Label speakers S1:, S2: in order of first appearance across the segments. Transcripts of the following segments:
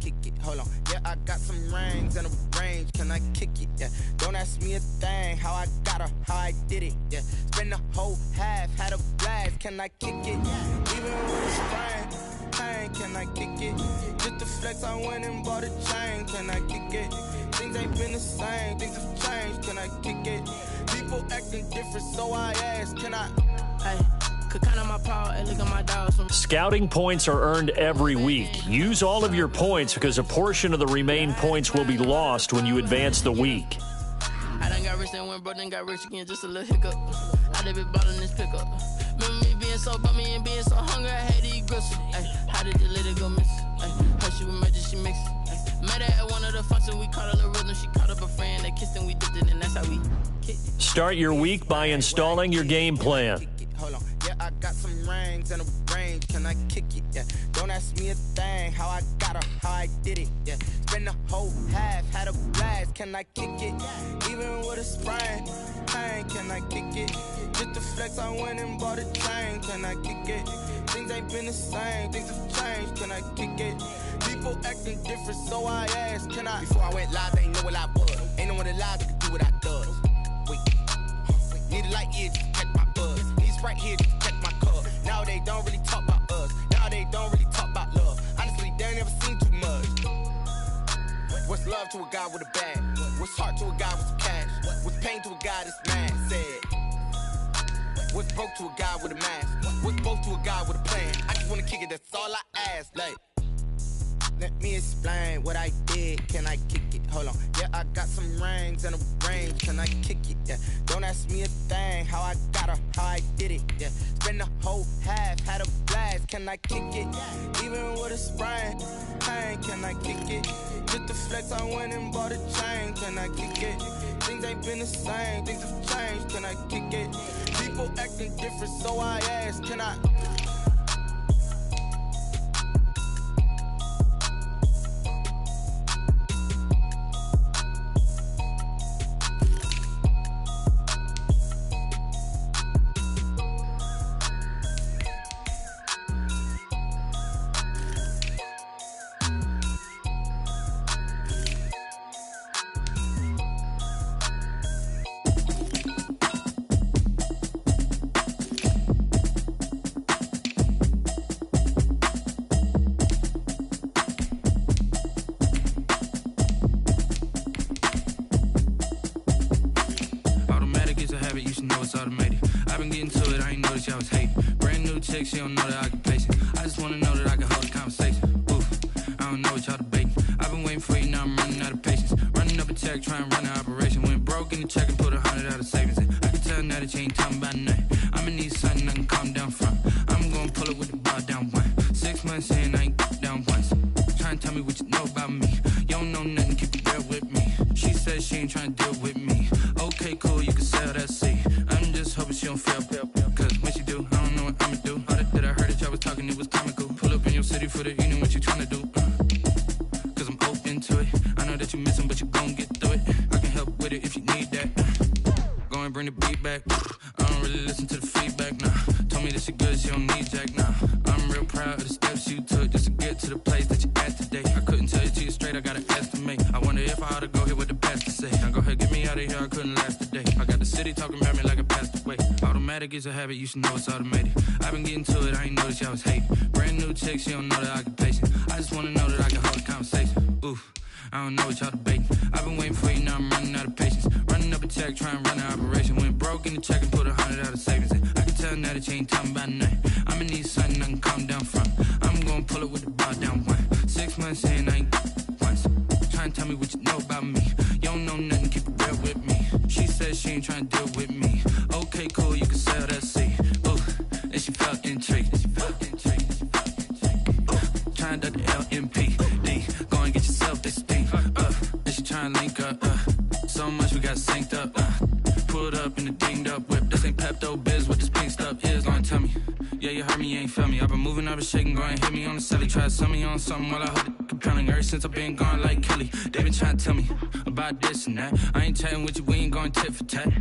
S1: kick it? Hold on. Yeah, I got some rings and a range. Can I kick it? Yeah. Don't ask me a thing. How I got her, how I did it. Yeah. Spend the whole half, had a blast. Can I kick it? Even with a sprain, pain. Can I kick it? Just the flex, I went and bought a chain. Can I kick it? Things ain't been the same. Things have changed. Can I kick it? People acting different, so I ask. Can I? Hey.
S2: Scouting points are earned every week. Use all of your points because a portion of the remaining points will be lost when you advance the week.
S3: I done got rich and went broke, then got rich again, just a little hiccup. I done been bottling this pickup. Remember me being so bummy and being so hungry, I had to eat gristle. How did the lady go miss? Her she was magic, she mixed. Met her at one of the functions, we caught a little rhythm. She caught up a friend, they kissed and we dipped it, and that's how we kicked.
S2: Start your week by installing your game plan.
S1: Hold on. Yeah, I got some rings and a range. Can I kick it? Yeah. Don't ask me a thing. How I got her, how I did it. Yeah. Spend the whole half, had a blast. Can I kick it? Even with a sprain, pain. Can I kick it? Just the flex, I went and bought a chain. Can I kick it? Things ain't been the same. Things have changed. Can I kick it? People acting different, so I ask. Can I? Before I went live, they ain't know what I was. Ain't no one alive that could do what I does. Wait. Need a light here to check my buzz. Right here to check my cup. Now they don't really talk about us. Now they don't really talk about love. Honestly, they ain't never seen too much. What's love to a guy with a bag? What's heart to a guy with some cash? What's pain to a guy that's mad? Said. What's broke to a guy with a mask? What's both to a guy with a plan? I just wanna kick it, that's all I ask. Like, let me explain what I did. Can I kick it? Hold on. Yeah, I got some rings and a range. Can I kick it? Yeah. Don't ask me a thing. How I got her, how I did it. Yeah. Spend the whole half, had a blast. Can I kick it? Even with a sprain, pain. Can I kick it? Just the flex, I went and bought a chain. Can I kick it? Things ain't been the same. Things have changed. Can I kick it? People acting different, so I ask. Can I?
S4: She don't know that I can place it. I just wanna know that I can hold a conversation. Oof, I don't know what y'all debating. I've been waiting for you, now I'm running out of patience. Running up a check, trying to run an operation. Went broke in the check and put 100 out of savings in. I can tell now that you ain't talking about nothing. I'ma need something I can calm down from. I'm gonna pull it with the bar down one. 6 months in, I ain't down once. Trying to tell me what you know about me. You don't know nothing, keep it real with me. She said she ain't trying to deal with me. Okay, cool, you can sell that seat. I'm just hoping she don't fail. Cause when she do, I don't know what I'ma do. I was talking, it was comical. Pull up in your city for the evening, what you tryna do? Cause I'm open to it. I know that you missing, but you gon' get through it. I can help with it if you need that. Go and bring the beat back. I don't really listen to the feedback, nah. Told me that she good, she don't need jack, nah. I'm real proud of the steps you took just to get to the place that you at today. I couldn't tell you to you straight, I gotta estimate. I wonder if I ought to go here with the pastor say. Now go ahead, get me out of here, I couldn't last today. I got the city talking about me like I passed away. Automatic is a habit, you should know it's automated. I've been getting to it, I ain't noticed y'all was hating. Brand new chick, she don't know that I can pace it. I just wanna know that I can hold a conversation. Oof, I don't know what y'all debating. I've been waiting for you, now I'm running out of patience. Running up a check, trying to run an operation. Went broke in the check and put 100 out of savings in. I can tell now that you ain't talking about nothing. I'ma need something I can calm down from. I'm gonna pull it with the bar down one. 6 months in, I ain't once. Trying to tell me what you know about me. You don't know nothing, keep it real with me. She said she ain't trying to deal with me. Okay, cool, you can sell that seat. Ooh, and she felt intrigued. Trying to the LMPD. Go and get yourself this thing. And she trying to link up. So much we got synced up. Pulled up in the dinged up whip. This ain't Pepto Biz, what this pink stuff is. Long tell me. Yeah, you heard me, you ain't felt me. I've been moving, I've been shaking, go and hit me on the celly. Try to sell me on something while I hold it compelling. Ever since I've been gone like Kelly, they been trying to tell me about this and that. I ain't chatting with you, we ain't going tit for tat.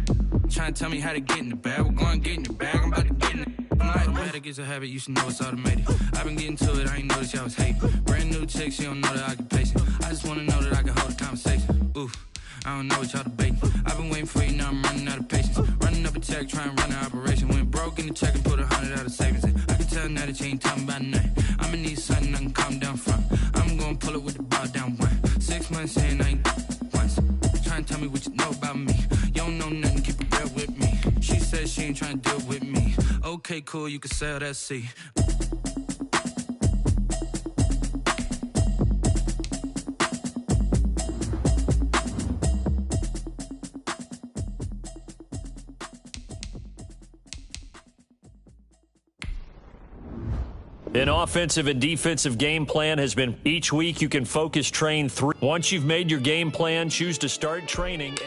S4: Trying to tell me how to get in the bag, we're going to get in the bag, I'm about to get in it. Automatic is a habit, you should know it's automated. I've been getting to it, I ain't noticed y'all was hating. Brand new chick, she don't know the occupation. I just wanna know that I can hold a conversation. Oof, I don't know what y'all debating. I've been waiting for you, now I'm running out of patience. Running up a check, trying to run an operation. Went broke in the check and put 100 out of savings in. I can tell now that you ain't talking about nothing. I'ma need something I can calm down from. I'm gonna pull it with the bar down one. 6 months in, I ain't once. Trying to tell me what you know about me. You don't know nothing, keep it real with me. She said she ain't trying to deal with me. Okay, cool, you can sell that seat.
S2: An offensive and defensive game plan has been each week you can focus train 3. Once you've made your game plan, choose to start training.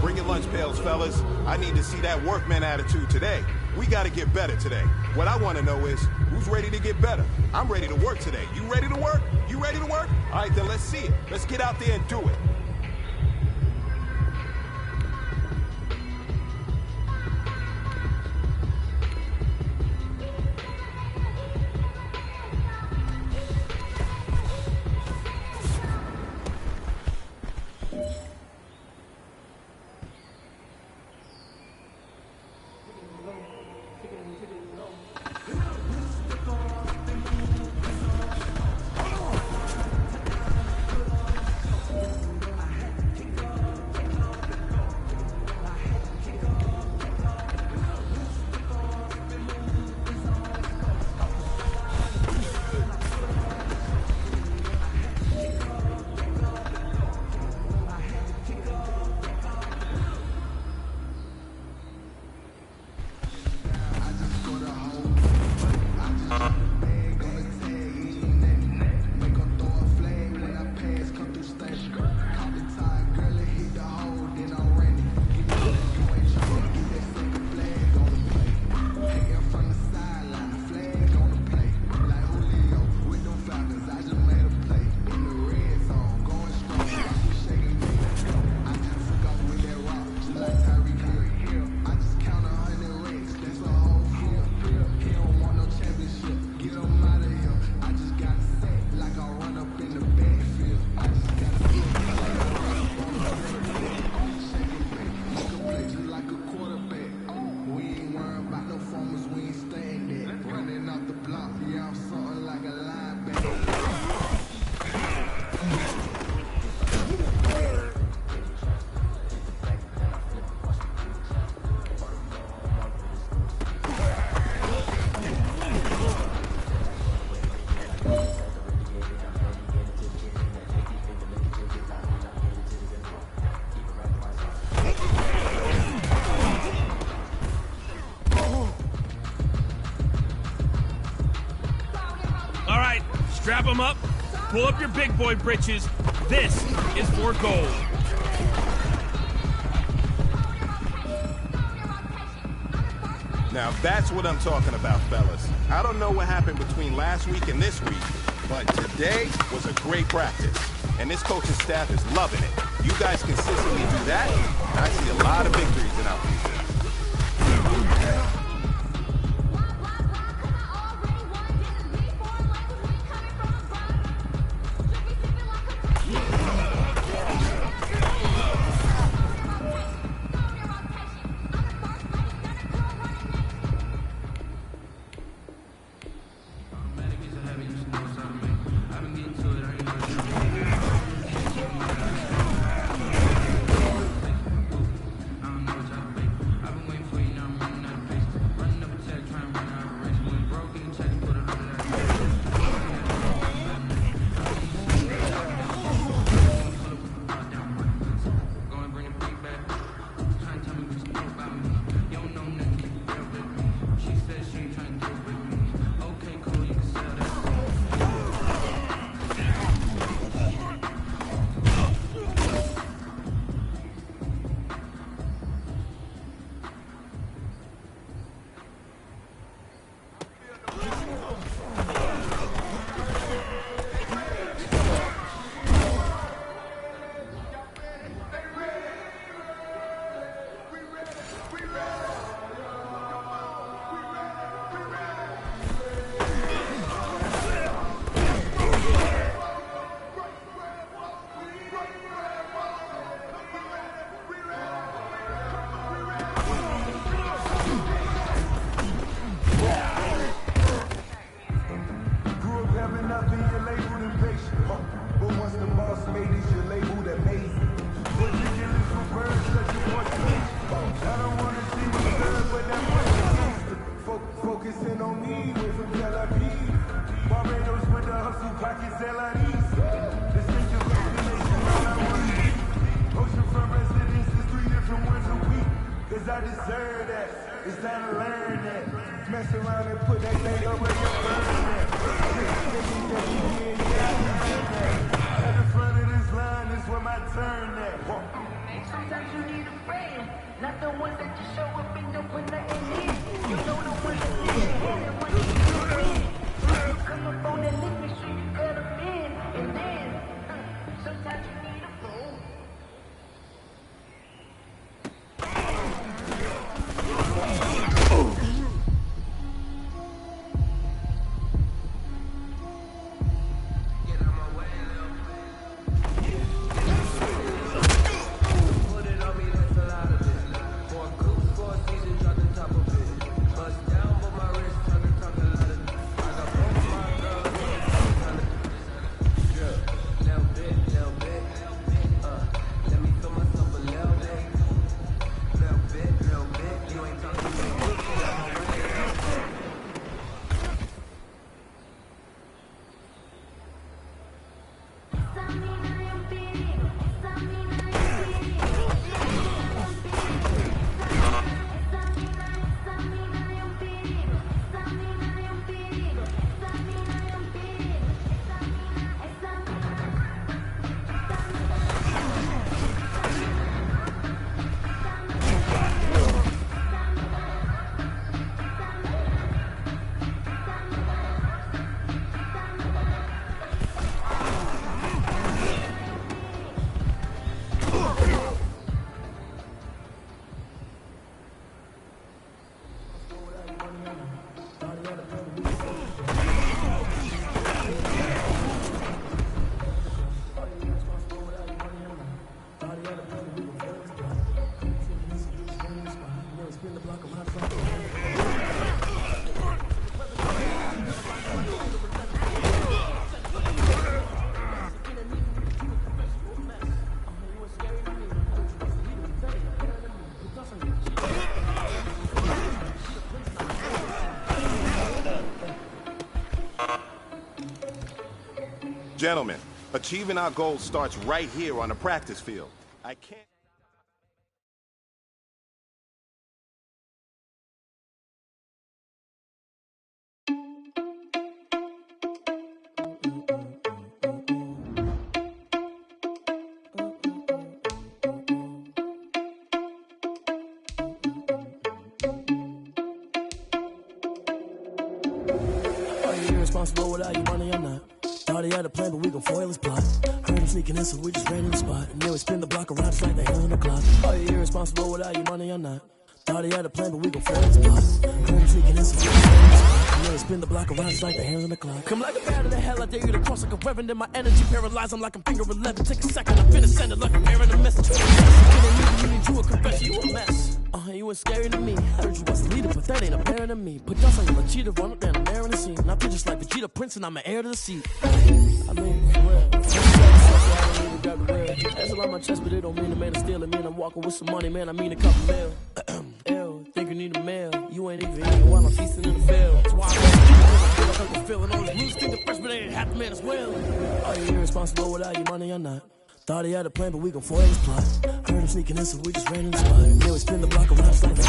S5: Bring your lunch pails, fellas. I need to see that workman attitude today. We got to get better today. What I want to know is, who's ready to get better? I'm ready to work today. You ready to work? You ready to work? All right, then let's see it. Let's get out there and do it.
S6: Strap them up, pull up your big boy britches. This is for gold.
S5: Now that's what I'm talking about, fellas. I don't know what happened between last week and this week, but today was a great practice. And this coaching staff is loving it. You guys consistently do that, and I see a lot of victories in our future.
S7: I deserve that. It's time to learn that. Mess around and put that thing over your burn that. At the front of this line is where my turn at.
S8: Sometimes you need a friend, not the ones that just show up and don't put nothing in. You know the ones that need your hand and want you to win. You come up on that list, make sure you cut them in. And then, sometimes you need a fool.
S5: Gentlemen, achieving our goal starts right here on the practice field. I can't...
S9: Are you irresponsible without your money or not? Thought he had a plan, but we gon' foil his plot. Heard him sneaking in, so we just ran in the spot. And then we spin the block around just like the hell on the clock. Are you irresponsible without your money or not? Thought he had a plan, but we gon' foil his plot. Heard him sneaking in, so we just ran in the spot. And then we spin the block around just like the hell on the clock. Come like a bat of the hell, I dare you to cross like a reverend. In my energy paralyzed, I'm like I'm finger 11. Take a second, I'm finna send it like I'm airing a message. You need you a confession, you a mess. You ain't scary to me. I heard you was a leader, but that ain't apparent to me. Put dust on you like cheetah, run up down, I'm airing the scene. I feel just like Vegeta Prince, and I'm an heir to the seat. I mean, well, that's a lot on my chest, but it don't mean the man is stealing. Man, I'm walking with some money, man. I mean a couple mil. Ew, think you need a mail. You ain't even eating while I'm feasting in the field. That's why I'm feeling all this loose. Think the freshman ain't half the man as well. Are you irresponsible without your money or not? Thought he had a plan, but we gon' foil his plot. Heard him sneaking in, so we just ran in the spot. Yeah, we spin the block around just like that.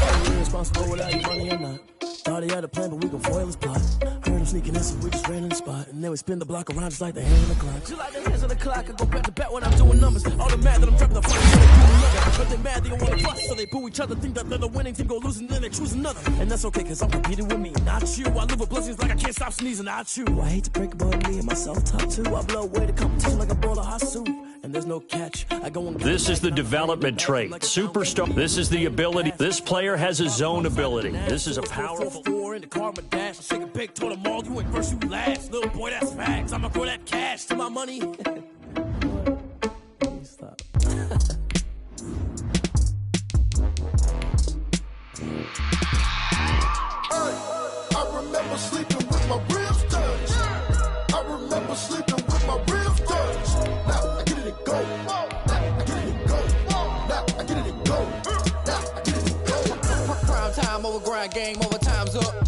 S9: Are you irresponsible without your money or not? Thought he had a plan, but we gon' foil his plot. Heard him sneaking in, so we just ran in the spot. And then we spin the block around just like the hands on the clock. Just like the hands on the clock, I go back to back when I'm doing numbers. All the mad that I'm trapping the fight, so they do another. But they mad, they don't wanna bust, so they boo each other. Think that they're the winning team, go losing, then they choose another. And that's okay, cause I'm competing with me, not you. I live with blessings like I can't stop sneezing, not you. I hate to break about me and my self-talk too. I blow away the competition like a bowl of hot soup. And there's no catch. I go and
S2: This is the development trait. Superstar. This is the ability. This player has his own ability. This is a powerful.
S9: In the car, my dash. I shake a big, told them all, you ain't first, you last. Little boy, that's facts. I'ma throw that cash to my money. Stop.
S10: I remember sleeping with my ribs touched. I remember sleeping with my ribs touched. Now I get it and go. Now I get it and go. Now I get it and go. Now I get it and go.
S11: Prime time over grind game over time's up.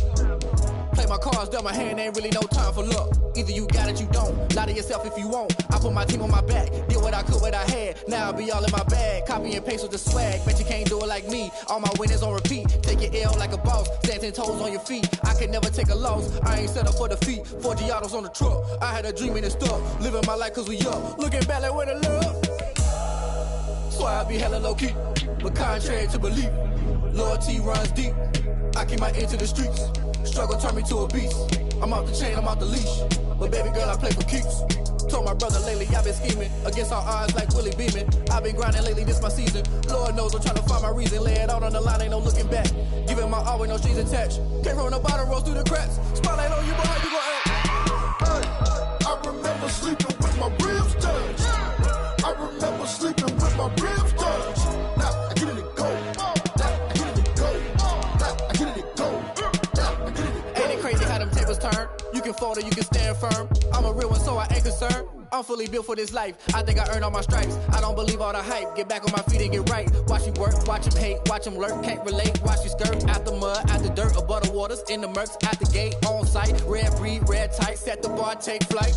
S11: Play my
S9: cards dealt my hand, ain't really no time for luck. Either you got it, you don't. Lie to yourself if you won't. I put my team on my back, did what I could, what I had. Now I'll be all in my bag. Copy and paste with the swag. Bet you can't do it like me. All my winners on repeat. Take your L like a boss. Stand 10 toes on your feet. I could never take a loss. I ain't set up for defeat. 4 Giottos on the truck. I had a dream and it's stuck. Living my life cause we up. Looking back like where the love. So I be hella low key. But contrary to belief, loyalty runs deep. I keep my ear to the streets. Struggle turned me to a beast. I'm off the chain, I'm off the leash. But baby girl, I play for keeps. Told my brother lately, I've been scheming. Against all odds like Willie Beeman. I've been grinding lately, this my season. Lord knows I'm trying to find my reason. Lay it out on the line, ain't no looking back. Giving my all with no strings attached. Came from the bottom, rose through the cracks. Spotlight on you, but how you gon' act?
S10: Hey, I remember sleeping with my ribs touched. I remember sleeping with my ribs touched. Now I get it and go. Now I get it and go. Now I get it and go. Now I get it and go.
S9: Ain't it crazy how them tables turn? You can fold or you can stand firm. I'm a real one, so I ain't concerned. I'm fully built for this life. I think I earned all my stripes. I don't believe all the hype. Get back on my feet and get right. Watch you work, watch him hate, watch him lurk. Can't relate, watch you skirt. Out the mud, out the dirt, above the waters, in the murks, at the gate, on site. Red breed, red tight, set the bar, take flight.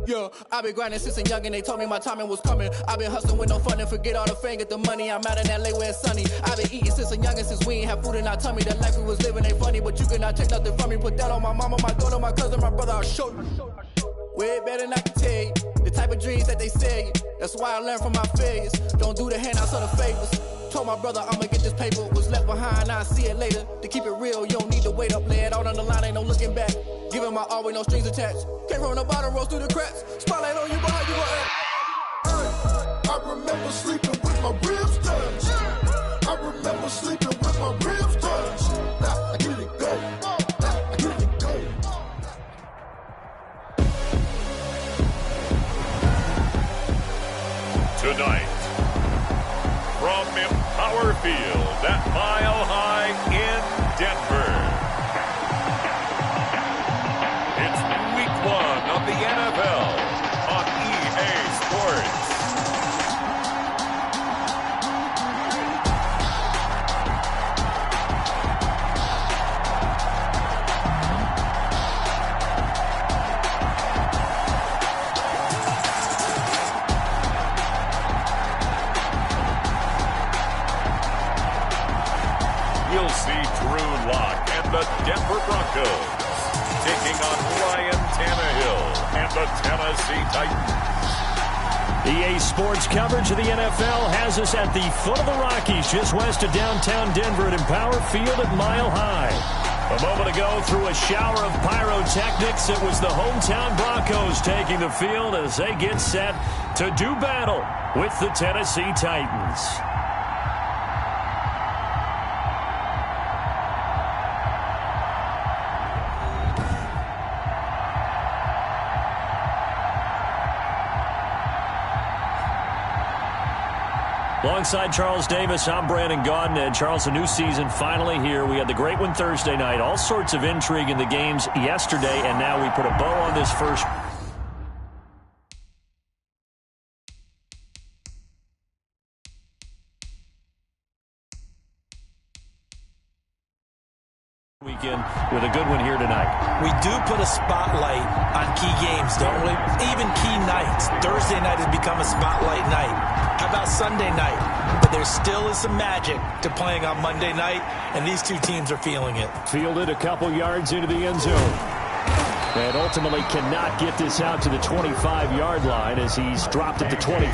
S9: Yeah, I been grinding since a youngin', they told me my timing was coming. I been hustling with no fun and forget all the fame, get the money. I'm out in LA where it's sunny. I been eating since a youngin', since we ain't have food in our tummy. The life we was living ain't funny, but you cannot take nothing from me. Put that on my mama, my daughter, my cousin, my brother, I'll show you. Way better than I can tell you. The type of dreams that they sell you. That's why I learned from my failures. Don't do the handouts or the favors. Told my brother I'ma get this paper. Was left behind, I'll see it later. To keep it real, you don't need to wait up. Lay it out on the line, ain't no looking back. Giving my all with no strings attached. Came from the bottom, rose through the cracks. Spotlight on you, but how you gon' act?
S10: Hey, I remember sleeping with my ribs touched. I remember sleeping with my ribs touched. Now I get it and go. Now I get it and go.
S11: Tonight, from Empower Field at Mile High in Denver, it's Week 1 of the NFL on EA Sports. You'll see Drew Lock and the Denver Broncos taking on Ryan Tannehill and the Tennessee Titans.
S2: EA Sports coverage of the NFL has us at the foot of the Rockies, just west of downtown Denver at Empower Field at Mile High. A moment ago, through a shower of pyrotechnics, it was the hometown Broncos taking the field as they get set to do battle with the Tennessee Titans. Alongside Charles Davis, I'm Brandon Gaudin. And Charles, a new season finally here. We had the great one Thursday night. All sorts of intrigue in the games yesterday, and now we put a bow on this first weekend with a good one here tonight.
S12: We do put a spotlight on key games, don't we? Even key nights. Thursday night has become a spotlight night. How about Sunday night? But there still is some magic to playing on Monday night, and these two teams are feeling it.
S2: Fielded a couple yards into the end zone. And ultimately cannot get this out to the 25-yard line as he's dropped at the 23.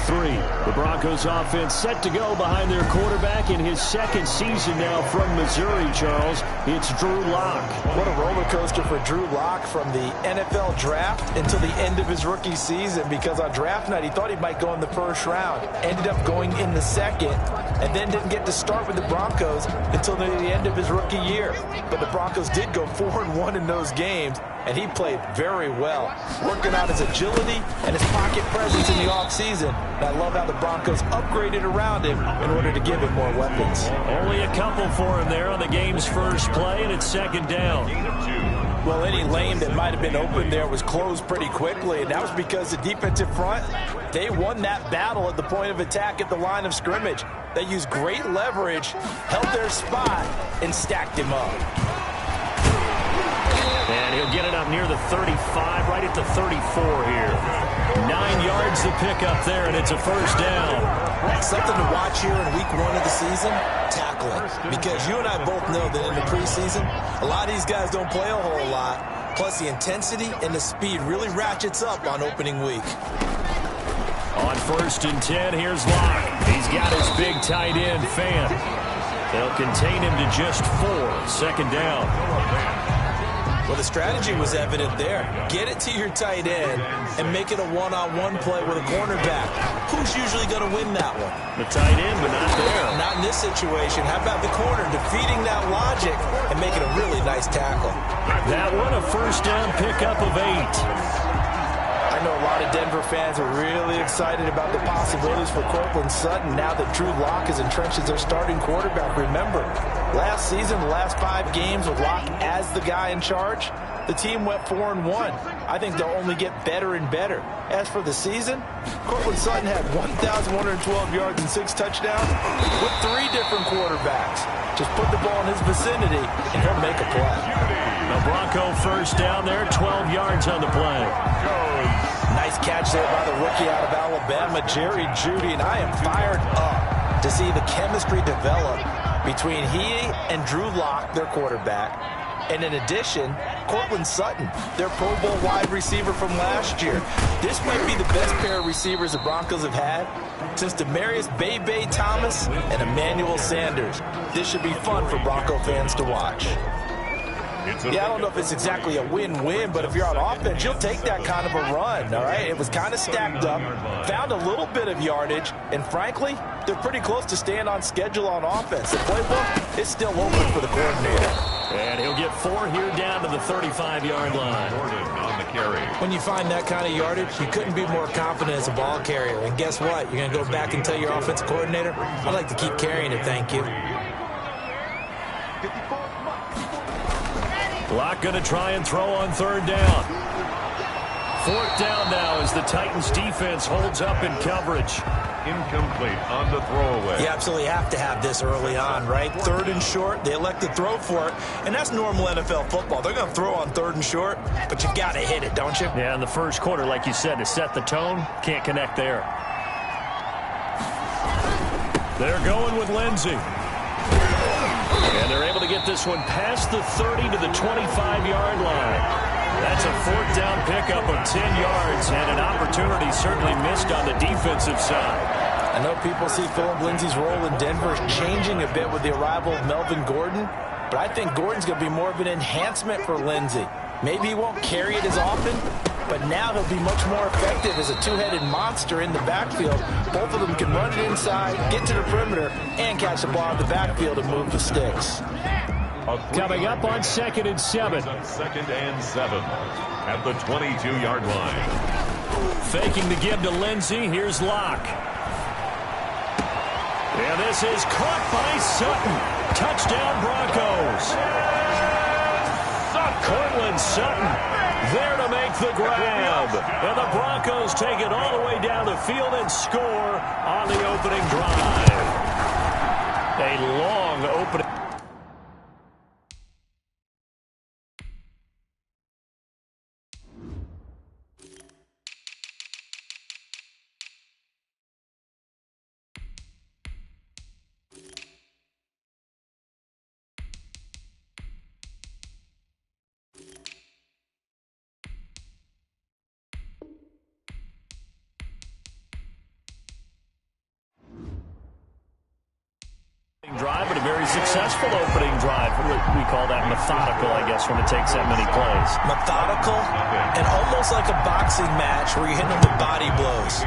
S2: The Broncos offense set to go behind their quarterback in his second season now from Missouri, Charles. It's Drew Lock.
S12: What a roller coaster for Drew Lock from the NFL draft until the end of his rookie season, because on draft night he thought he might go in the first round. Ended up going in the second, and then didn't get to start with the Broncos until the end of his rookie year. But the Broncos did go 4-1 in those games, and he played very well, working on his agility and his pocket presence in the offseason. And I love how the Broncos upgraded around him in order to give him more weapons.
S2: Only a couple for him there on the game's first play, and it's second down.
S12: Well, any lane that might have been open there was closed pretty quickly, and that was because the defensive front, they won that battle at the point of attack at the line of scrimmage. They used great leverage, held their spot, and stacked him up.
S2: And he'll near the 35, right at the 34 here. 9 yards to pick up there, and it's a first down.
S12: Something to watch here in week 1 of the season, tackling. Because you and I both know that in the preseason, a lot of these guys don't play a whole lot. Plus, the intensity and the speed really ratchets up on opening week.
S2: On 1st and 10, here's Locke. He's got his big tight end, Fan. They'll contain him to just 4. Second down.
S12: Well, the strategy was evident there. Get it to your tight end and make it a one-on-one play with a cornerback. Who's usually going to win that one?
S2: The tight end, but not there.
S12: Not in this situation. How about the corner defeating that logic and making a really nice tackle?
S2: That one, a first down pickup of 8.
S12: I know a lot of Denver fans are really excited about the possibilities for Cortland Sutton now that Drew Lock is entrenched as their starting quarterback. Remember, last season, the last 5 games with Lock as the guy in charge, the team went 4-1. I think they'll only get better and better. As for the season, Cortland Sutton had 1,112 yards and 6 touchdowns with 3 different quarterbacks. Just put the ball in his vicinity, and he'll make a play.
S2: The Bronco first down there, 12 yards on the play.
S12: Nice catch there by the rookie out of Alabama, Jerry Jeudy, and I am fired up to see the chemistry develop between he and Drew Lock, their quarterback, and in addition, Cortland Sutton, their Pro Bowl wide receiver from last year. This might be the best pair of receivers the Broncos have had since Demaryius Bebe Thomas and Emmanuel Sanders. This should be fun for Bronco fans to watch. Yeah, I don't know if it's exactly a win-win, but if you're on offense, you'll take that kind of a run, all right? It was kind of stacked up, found a little bit of yardage, and frankly, they're pretty close to staying on schedule on offense. The playbook is still open for the coordinator.
S2: And he'll get 4 here down to the 35-yard line.
S11: On the carry.
S12: When you find that kind of yardage, you couldn't be more confident as a ball carrier. And guess what? You're going to go back and tell your offensive coordinator, I'd like to keep carrying it, thank you.
S2: Lock going to try and throw on 3rd down. 4th down now as the Titans defense holds up in coverage.
S11: Incomplete on the throwaway.
S12: You absolutely have to have this early on, right? 3rd and short, they elect to throw for it, and that's normal NFL football. They're going to throw on 3rd and short, but you got to hit it, don't you?
S2: Yeah, in the first quarter, like you said, to set the tone, can't connect there. They're going with Lindsey. And they're able to get this one past the 30 to the 25-yard line. That's a 4th down pickup of 10 yards and an opportunity certainly missed on the defensive side.
S12: I know people see Phillip Lindsay's role in Denver changing a bit with the arrival of Melvin Gordon, but I think Gordon's going to be more of an enhancement for Lindsay. Maybe he won't carry it as often, but now he'll be much more effective as a two-headed monster in the backfield. Both of them can run it inside, get to the perimeter, and catch the ball in the backfield and move the sticks.
S2: Coming up on 2nd and 7.
S11: 2nd and 7 at the 22-yard line.
S2: Faking the give to Lindsey. Here's Locke. And this is caught by Sutton. Touchdown Broncos. Cortland Sutton there to make the grab. And the Broncos take it all the way down the field and score on the opening drive. A long opening. Drive, but a very successful opening drive. We call that methodical, I guess, when it takes that many plays.
S12: Methodical and almost like a boxing match where you're hitting them with body blows.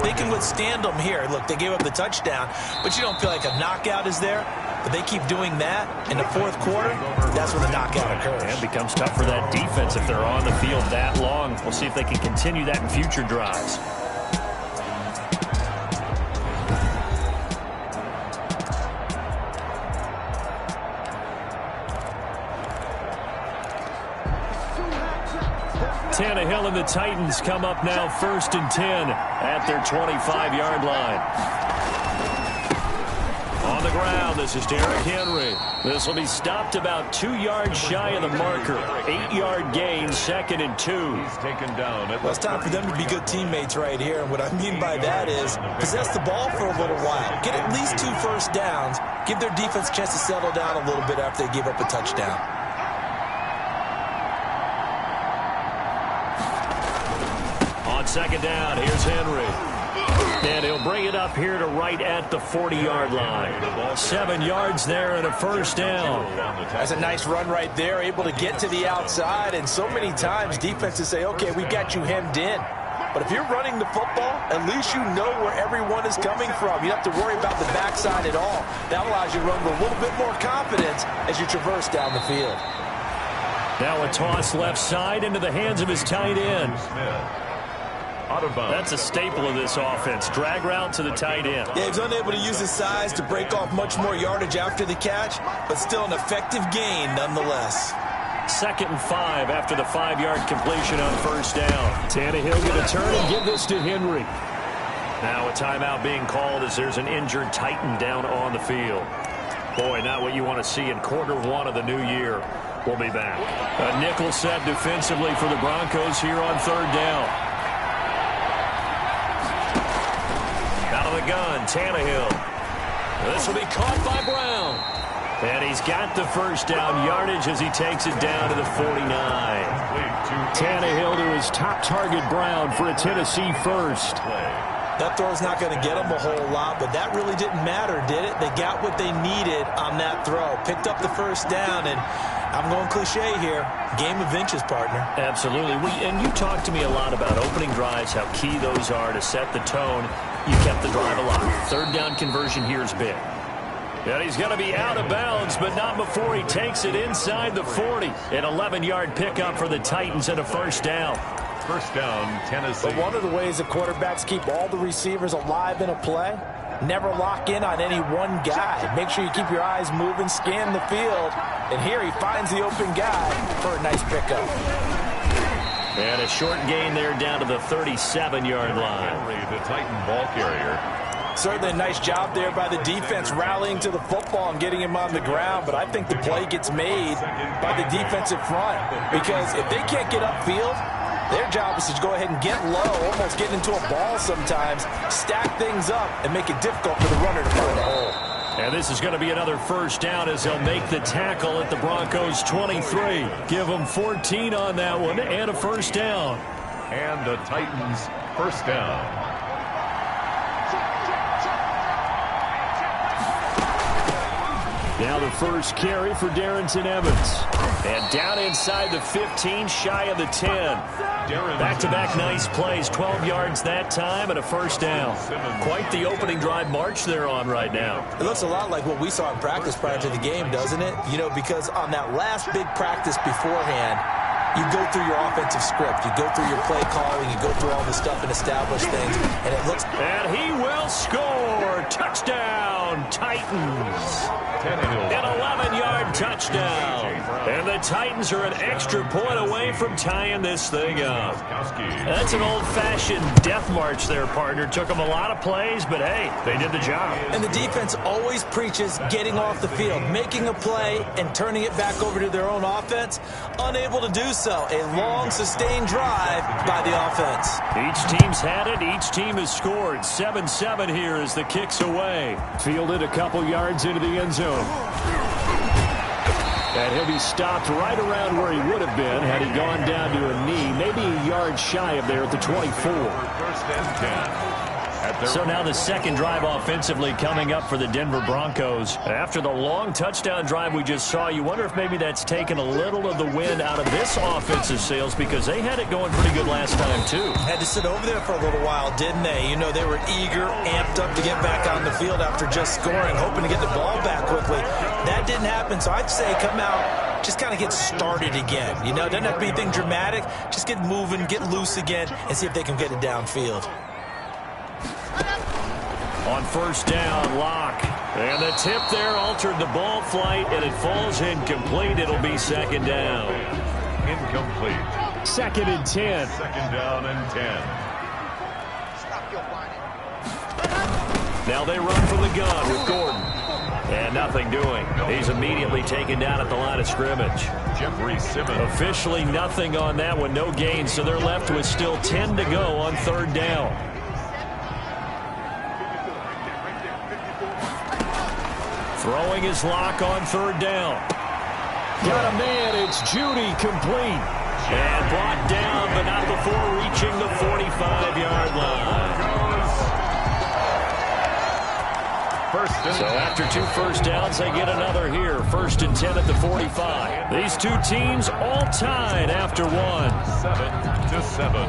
S12: They can withstand them here. Look, they gave up the touchdown, but you don't feel like a knockout is there. But they keep doing that in the 4th quarter. That's when the knockout occurs.
S2: And it becomes tough for that defense if they're on the field that long. We'll see if they can continue that in future drives. Tannehill and the Titans come up now 1st and 10 at their 25-yard line. On the ground, this is Derrick Henry. This will be stopped about 2 yards shy of the marker. 8-yard gain, 2nd and 2.
S11: He's taken down.
S12: Well, it's time for them to be good teammates right here. And what I mean by that is possess the ball for a little while. Get at least 2 first downs. Give their defense a chance to settle down a little bit after they give up a touchdown.
S2: On 2nd down, here's Henry. And he'll bring it up here to right at the 40-yard line. 7 yards there and a first down.
S12: That's a nice run right there, able to get to the outside. And so many times defenses say, okay, we got you hemmed in. But if you're running the football, at least you know where everyone is coming from. You don't have to worry about the backside at all. That allows you to run with a little bit more confidence as you traverse down the field.
S2: Now a toss left side into the hands of his tight end. That's a staple of this offense. Drag route to the tight end.
S12: Yeah, he's unable to use his size to break off much more yardage after the catch, but still an effective gain nonetheless.
S2: 2nd and 5 after the 5-yard completion on first down. Tannehill going to turn and give this to Henry. Now a timeout being called as there's an injured Titan down on the field. Boy, not what you want to see in Q1 of the new year. We'll be back. A nickel set defensively for the Broncos here on 3rd down. The gun, Tannehill. This will be caught by Brown. And he's got the first down yardage as he takes it down to the 49. Tannehill to his top target, Brown, for a Tennessee first.
S12: That throw's not going to get them a whole lot, but that really didn't matter, did it? They got what they needed on that throw. Picked up the first down, and I'm going cliche here. Game of inches, partner.
S2: Absolutely. And you talked to me a lot about opening drives, how key those are to set the tone. You kept the drive alive. 3rd down conversion here is big. And he's going to be out of bounds, but not before he takes it inside the 40. An 11-yard pickup for the Titans and a first down.
S11: First down, Tennessee.
S12: But one of the ways that quarterbacks keep all the receivers alive in a play, never lock in on any one guy. Make sure you keep your eyes moving, scan the field. And here he finds the open guy for a nice pickup.
S2: And a short gain there down to the 37-yard line.
S11: The Titan ball carrier.
S12: Certainly a nice job there by the defense rallying to the football and getting him on the ground, but I think the play gets made by the defensive front because if they can't get upfield, their job is to go ahead and get low, almost get into a ball sometimes, stack things up, and make it difficult for the runner to find a hole.
S2: And this is going to be another first down as they'll make the tackle at the Broncos' 23. Give them 14 on that one and a first down.
S11: And the Titans' first down.
S2: Now the first carry for Darrington Evans. And down inside the 15, shy of the 10. Back-to-back nice plays, 12 yards that time and a first down. Quite the opening drive march they're on right now.
S12: It looks a lot like what we saw in practice prior to the game, doesn't it? You know, because on that last big practice beforehand, you go through your offensive script. You go through your play calling. You go through all the stuff and establish things. And it looks...
S2: And he will score. Touchdown, Titans. An 11-yard touchdown. And the Titans are an extra point away from tying this thing up. That's an old-fashioned death march there, partner. Took them a lot of plays, but hey, they did the job.
S12: And the defense always preaches getting off the field, making a play, and turning it back over to their own offense. Unable to do so. A long, sustained drive by the offense.
S2: Each team's had it. Each team has scored. 7-7 here as the kick's away. Fielded a couple yards into the end zone. And he'll be stopped right around where he would have been had he gone down to a knee, maybe a yard shy of there at the 24.
S11: First and 10.
S2: So now the second drive offensively coming up for the Denver Broncos. After the long touchdown drive we just saw, you wonder if maybe that's taken a little of the wind out of this offensive sails because they had it going pretty good last time too.
S12: Had to sit over there for a little while, didn't they? You know, they were eager, amped up to get back on the field after just scoring, hoping to get the ball back quickly. That didn't happen, so I'd say come out, just kind of get started again. You know, it doesn't have to be anything dramatic. Just get moving, get loose again, and see if they can get it downfield.
S2: On first down, Locke. And the tip there altered the ball flight, and it falls incomplete. It'll be second down.
S11: Incomplete.
S2: 2nd and 10.
S11: Second down and 10.
S2: Now they run from the gun with Gordon. And nothing doing. He's immediately taken down at the line of scrimmage.
S11: Jeffrey Simmons.
S2: Officially nothing on that one. No gain, so they're left with still 10 to go on third down. Throwing his lock on third down. Got a man. It's Judy, complete. And brought down, but not before reaching the 45-yard line. So after 2 first downs, they get another here. 1st and 10 at the 45. These two teams all tied after one.
S11: 7-7.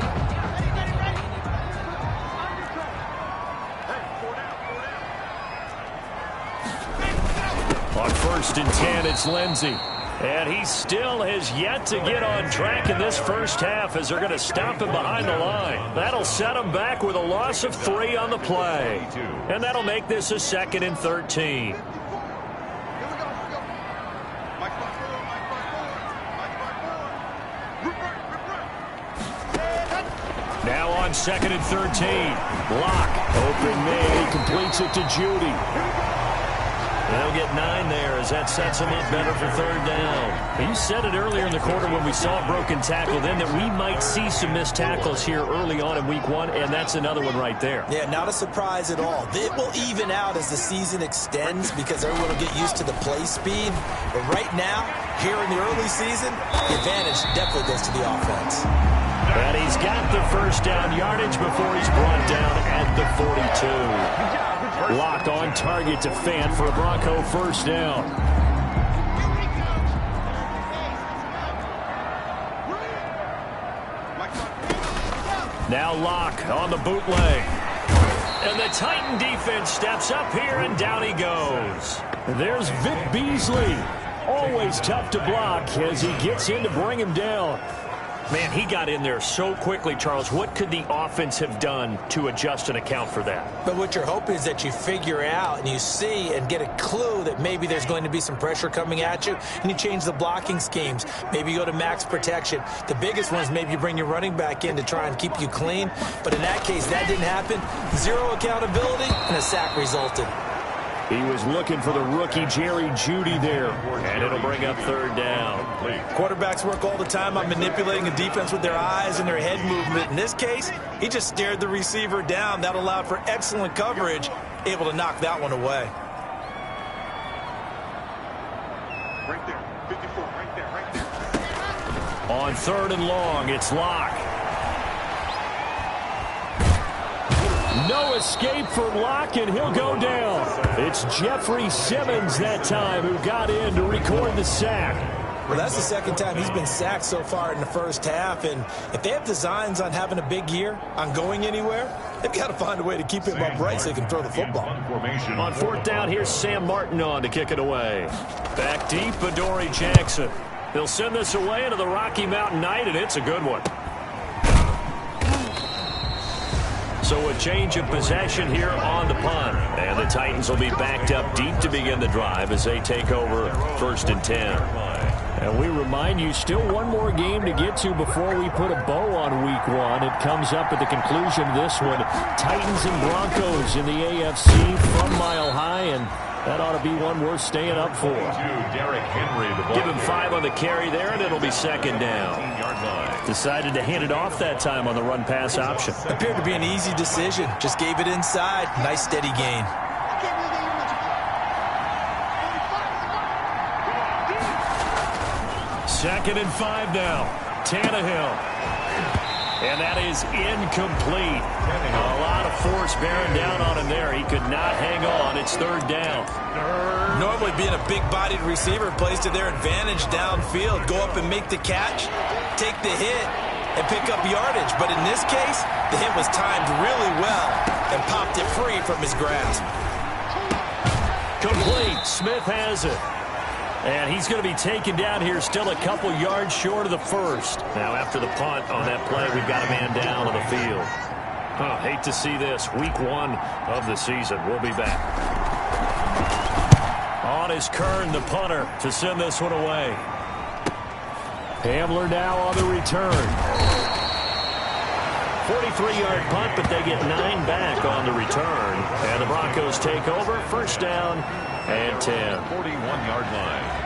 S2: On 1st and 10, it's Lindsey. And he still has yet to get on track in this first half as they're going to stop him behind the line. That'll set him back with a loss of 3 on the play. And that'll make this a 2nd and 13. Now on 2nd and 13. Block. Open man. He completes it to Judy. They'll get 9 there as that sets him up better for third down. You said it earlier in the quarter when we saw a broken tackle then that we might see some missed tackles here early on in week 1, and that's another one right there.
S12: Yeah, not a surprise at all. It will even out as the season extends because everyone will get used to the play speed. But right now, here in the early season, the advantage definitely goes to the offense.
S2: And he's got the first down yardage before he's brought down at the 42. Lock on target to Fant for a Bronco first down. Now Lock on the bootleg. And the Titan defense steps up here, and down he goes. There's Vic Beasley. Always tough to block as he gets in to bring him down. Man, he got in there so quickly, Charles. What could the offense have done to adjust and account for that?
S12: But what you're hoping is that you figure out and you see and get a clue that maybe there's going to be some pressure coming at you, and you change the blocking schemes. Maybe you go to max protection. The biggest one is maybe you bring your running back in to try and keep you clean. But in that case, that didn't happen. 0 accountability, and a sack resulted.
S2: He was looking for the rookie Jerry Judy there, and it'll bring up third down.
S12: Quarterbacks work all the time on manipulating a defense with their eyes and their head movement. In this case, he just stared the receiver down. That allowed for excellent coverage, able to knock that one away.
S5: Right there, 54, right there.
S2: On 3rd and long, it's Lock. No escape from Lock, and he'll go down. It's Jeffrey Simmons that time who got in to record the sack.
S12: Well, that's the second time he's been sacked so far in the first half, and if they have designs on having a big year, on going anywhere, they've got to find a way to keep him upright so they can throw the football.
S2: On 4th down, here's Sam Martin on to kick it away. Back deep, Adoree Jackson. He'll send this away into the Rocky Mountain night, and it's a good one. So a change of possession here on the punt. And the Titans will be backed up deep to begin the drive as they take over 1st and 10. And we remind you, still one more game to get to before we put a bow on week 1. It comes up at the conclusion of this one. Titans and Broncos in the AFC from Mile High, and that ought to be one worth staying up for. Give him 5 on the carry there, and it'll be 2nd down. Decided to hand it off that time on the run-pass option.
S12: Appeared to be an easy decision. Just gave it inside. Nice steady gain.
S2: Second and 5 now. Tannehill. And that is incomplete. A lot of force bearing down on him there. He could not hang on. It's 3rd down.
S12: Normally being a big-bodied receiver plays to their advantage downfield. Go up and make the catch, take the hit, and pick up yardage. But in this case, the hit was timed really well and popped it free from his grasp.
S2: Complete. Smith has it. And he's going to be taken down here still a couple yards short of the first. Now after the punt on that play, we've got a man down on the field. Hate to see this. Week 1 of the season. We'll be back. On is Kern, the punter, to send this one away. Hamler now on the return. 43-yard punt, but they get 9 back on the return. And the Broncos take over. First down and 10.
S11: 41-yard line.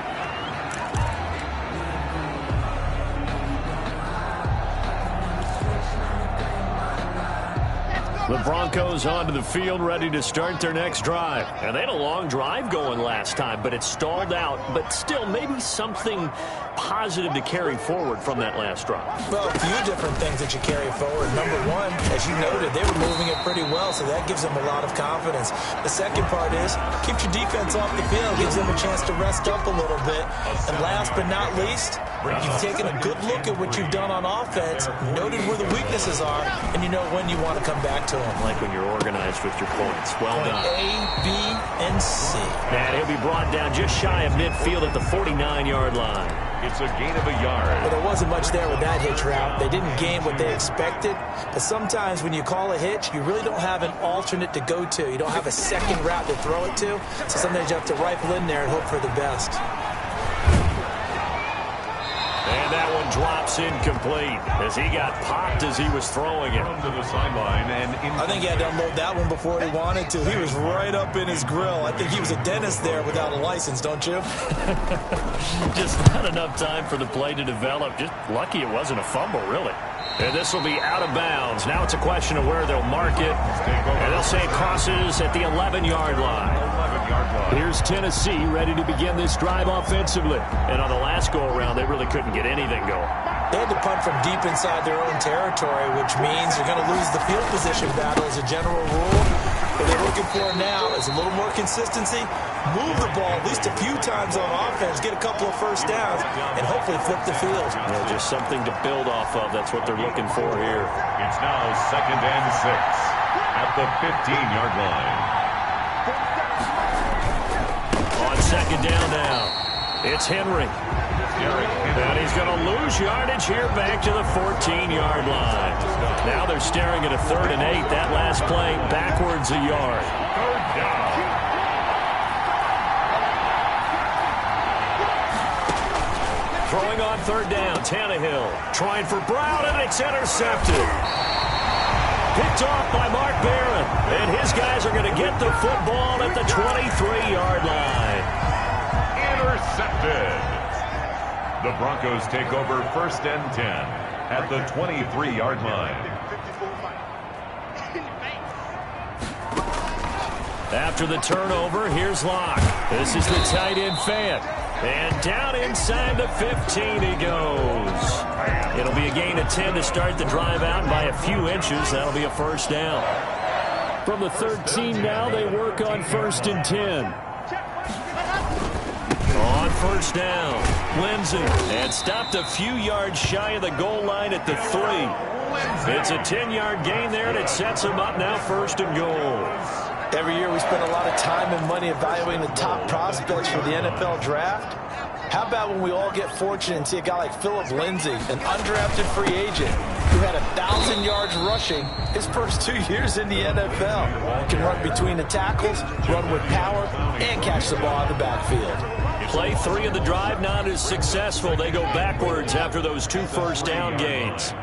S2: The Broncos onto the field, ready to start their next drive. And they had a long drive going last time, but it stalled out. But still, maybe something positive to carry forward from that last drive.
S12: Well, a few different things that you carry forward. Number one, as you noted, they were moving it pretty well, so that gives them a lot of confidence. The second part is, keeps your defense off the field, gives them a chance to rest up a little bit. And last but not least, you've taken a good look at what you've done on offense, noted where the weaknesses are, and you know when you want to come back to them.
S2: Like when you're organized with your points. Well done.
S12: A, B, and C.
S2: And he'll be brought down just shy of midfield at the 49-yard line.
S11: It's a gain of a yard.
S12: But there wasn't much there with that hitch route. They didn't gain what they expected. But sometimes when you call a hitch, you really don't have an alternate to go to. You don't have a second route to throw it to. So sometimes you have to rifle in there and hope for the best.
S2: And that one drops incomplete as he got popped as he was throwing it.
S11: To the sideline and
S12: I think he had to unload that one before he wanted to. He was right up in his grill. I think he was a dentist there without a license, don't you?
S2: Just not enough time for the play to develop. Just lucky it wasn't a fumble, really. And this will be out of bounds. Now it's a question of where they'll mark it. And they'll say it crosses at the 11-yard line. Here's Tennessee ready to begin this drive offensively. And on the last go-around, they really couldn't get anything going.
S12: They had to punt from deep inside their own territory, which means you're going to lose the field position battle as a general rule. What they're looking for now is a little more consistency, move the ball at least a few times on offense, get a couple of first downs, and hopefully flip the field.
S2: Yeah, just something to build off of. That's what they're looking for here.
S11: It's now 2nd and 6 at the 15-yard line.
S2: On second down now, it's Henry. And he's going to lose yardage here back to the 14-yard line. Now they're staring at a 3rd and 8. That last play backwards a yard.
S11: Third down.
S2: Throwing on 3rd down, Tannehill trying for Brown, and it's intercepted. Picked off by Mark Barron. And his guys are going to get the football at the 23-yard line.
S11: Intercepted. The Broncos take over 1st and 10 at the 23-yard line.
S2: After the turnover, here's Locke. This is the tight end Fant. And down inside the 15 he goes. It'll be a gain of 10 to start the drive out by a few inches. That'll be a first down. From the 13 now, they work on 1st and 10. On 1st down, Lindsey, and stopped a few yards shy of the goal line at the 3. It's a 10-yard gain there, and it sets him up now 1st and goal.
S12: Every year we spend a lot of time and money evaluating the top prospects for the NFL draft. How about when we all get fortunate and see a guy like Phillip Lindsay, an undrafted free agent who had 1,000 yards rushing his first 2 years in the NFL. Can run between the tackles, run with power, and catch the ball out of the backfield.
S2: Play 3 of the drive not as successful. They go backwards after those 2 first down gains.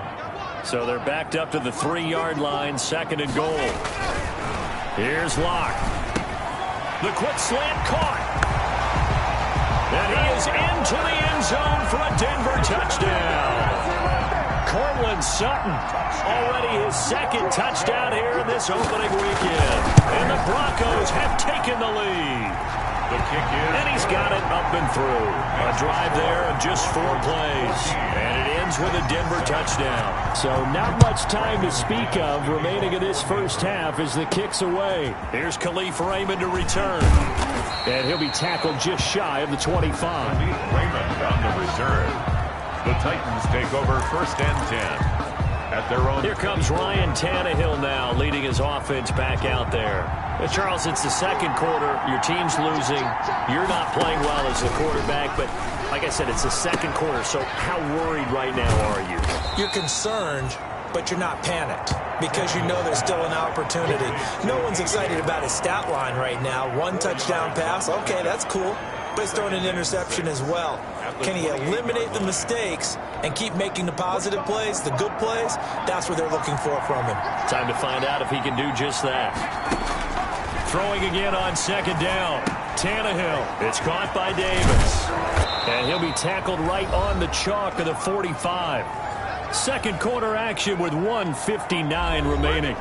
S2: So they're backed up to the 3-yard line, 2nd and goal. Here's Locke. The quick slant caught. And he is into the end zone for a Denver touchdown. Cortland Sutton, already his 2nd touchdown here in this opening weekend. And the Broncos have taken the lead.
S11: The kick is,
S2: and he's got it up and through. A drive there of just 4 plays. And it ends with a Denver touchdown. So not much time to speak of remaining in this first half as the kick's away. Here's Khalif Raymond to return. And he'll be tackled just shy of the 25.
S11: Khalif Raymond on the return. The Titans take over 1st and 10. At their own.
S2: Here comes Ryan Tannehill now, leading his offense back out there. Charles, it's the 2nd quarter. Your team's losing. You're not playing well as the quarterback, but like I said, it's the 2nd quarter. So how worried right now are you?
S12: You're concerned, but you're not panicked because you know there's still an opportunity. No one's excited about his stat line right now. 1 touchdown pass. Okay, that's cool. But he's throwing an interception as well. Can he eliminate the mistakes and keep making the positive plays, the good plays? That's what they're looking for from him.
S2: Time to find out if he can do just that. Throwing again on second down. Tannehill. It's caught by Davis. And he'll be tackled right on the chalk of the 45. Second quarter action with 1:59 remaining.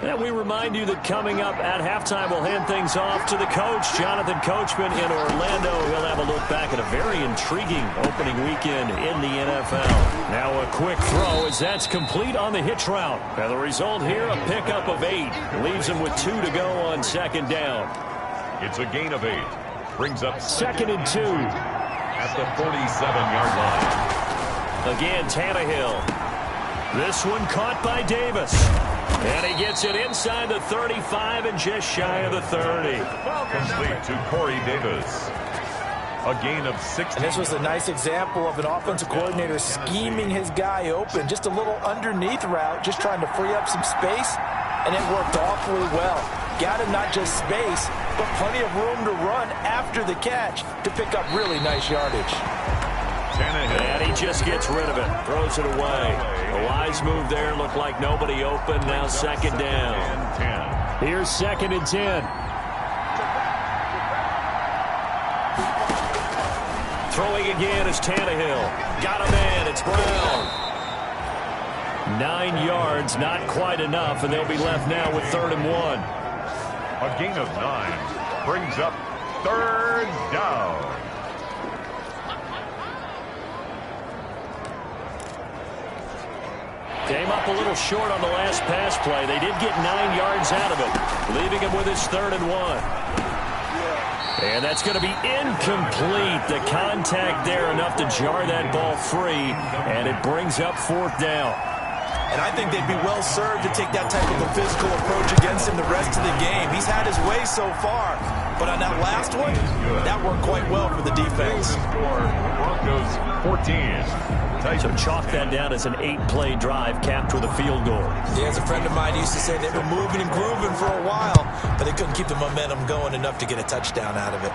S2: And we remind you that coming up at halftime, we'll hand things off to the coach, Jonathan Coachman in Orlando. He'll have a look back at a very intriguing opening weekend in the NFL. Now a quick throw as that's complete on the hitch route. And the result here, a pickup of 8. Leaves him with 2 to go on second down.
S11: It's a gain of 8. Brings up
S2: second and 2.
S11: At the 47-yard line.
S2: Again, Tannehill. This one caught by Davis. And he gets it inside the 35 and just shy of the 30.
S11: Complete to Corey Davis. A gain of 6.
S12: And this was a nice example of an offensive coordinator scheming his guy open. Just a little underneath route, just trying to free up some space. And it worked awfully well. Got him not just space, but plenty of room to run after the catch to pick up really nice yardage.
S2: And he just gets rid of it. Throws it away. A wise move there. Looked like nobody open. Now second down. Here's second and 10. Throwing again is Tannehill. Got a man. It's Brown. 9 yards. Not quite enough. And they'll be left now with 3rd and 1.
S11: A gain of 9. Brings up 3rd down.
S2: Came up a little short on the last pass play. They did get 9 yards out of it, leaving him with his 3rd and 1. And that's going to be incomplete. The contact there enough to jar that ball free, and it brings up 4th down.
S12: And I think they'd be well served to take that type of a physical approach against him the rest of the game. He's had his way so far, but on that last one, that worked quite well for the defense.
S11: Broncos 14.
S2: So chalk that down as an 8-play drive capped with a field goal.
S12: Yeah, as a friend of mine used to say, they were moving and grooving for a while, but they couldn't keep the momentum going enough to get a touchdown out of it.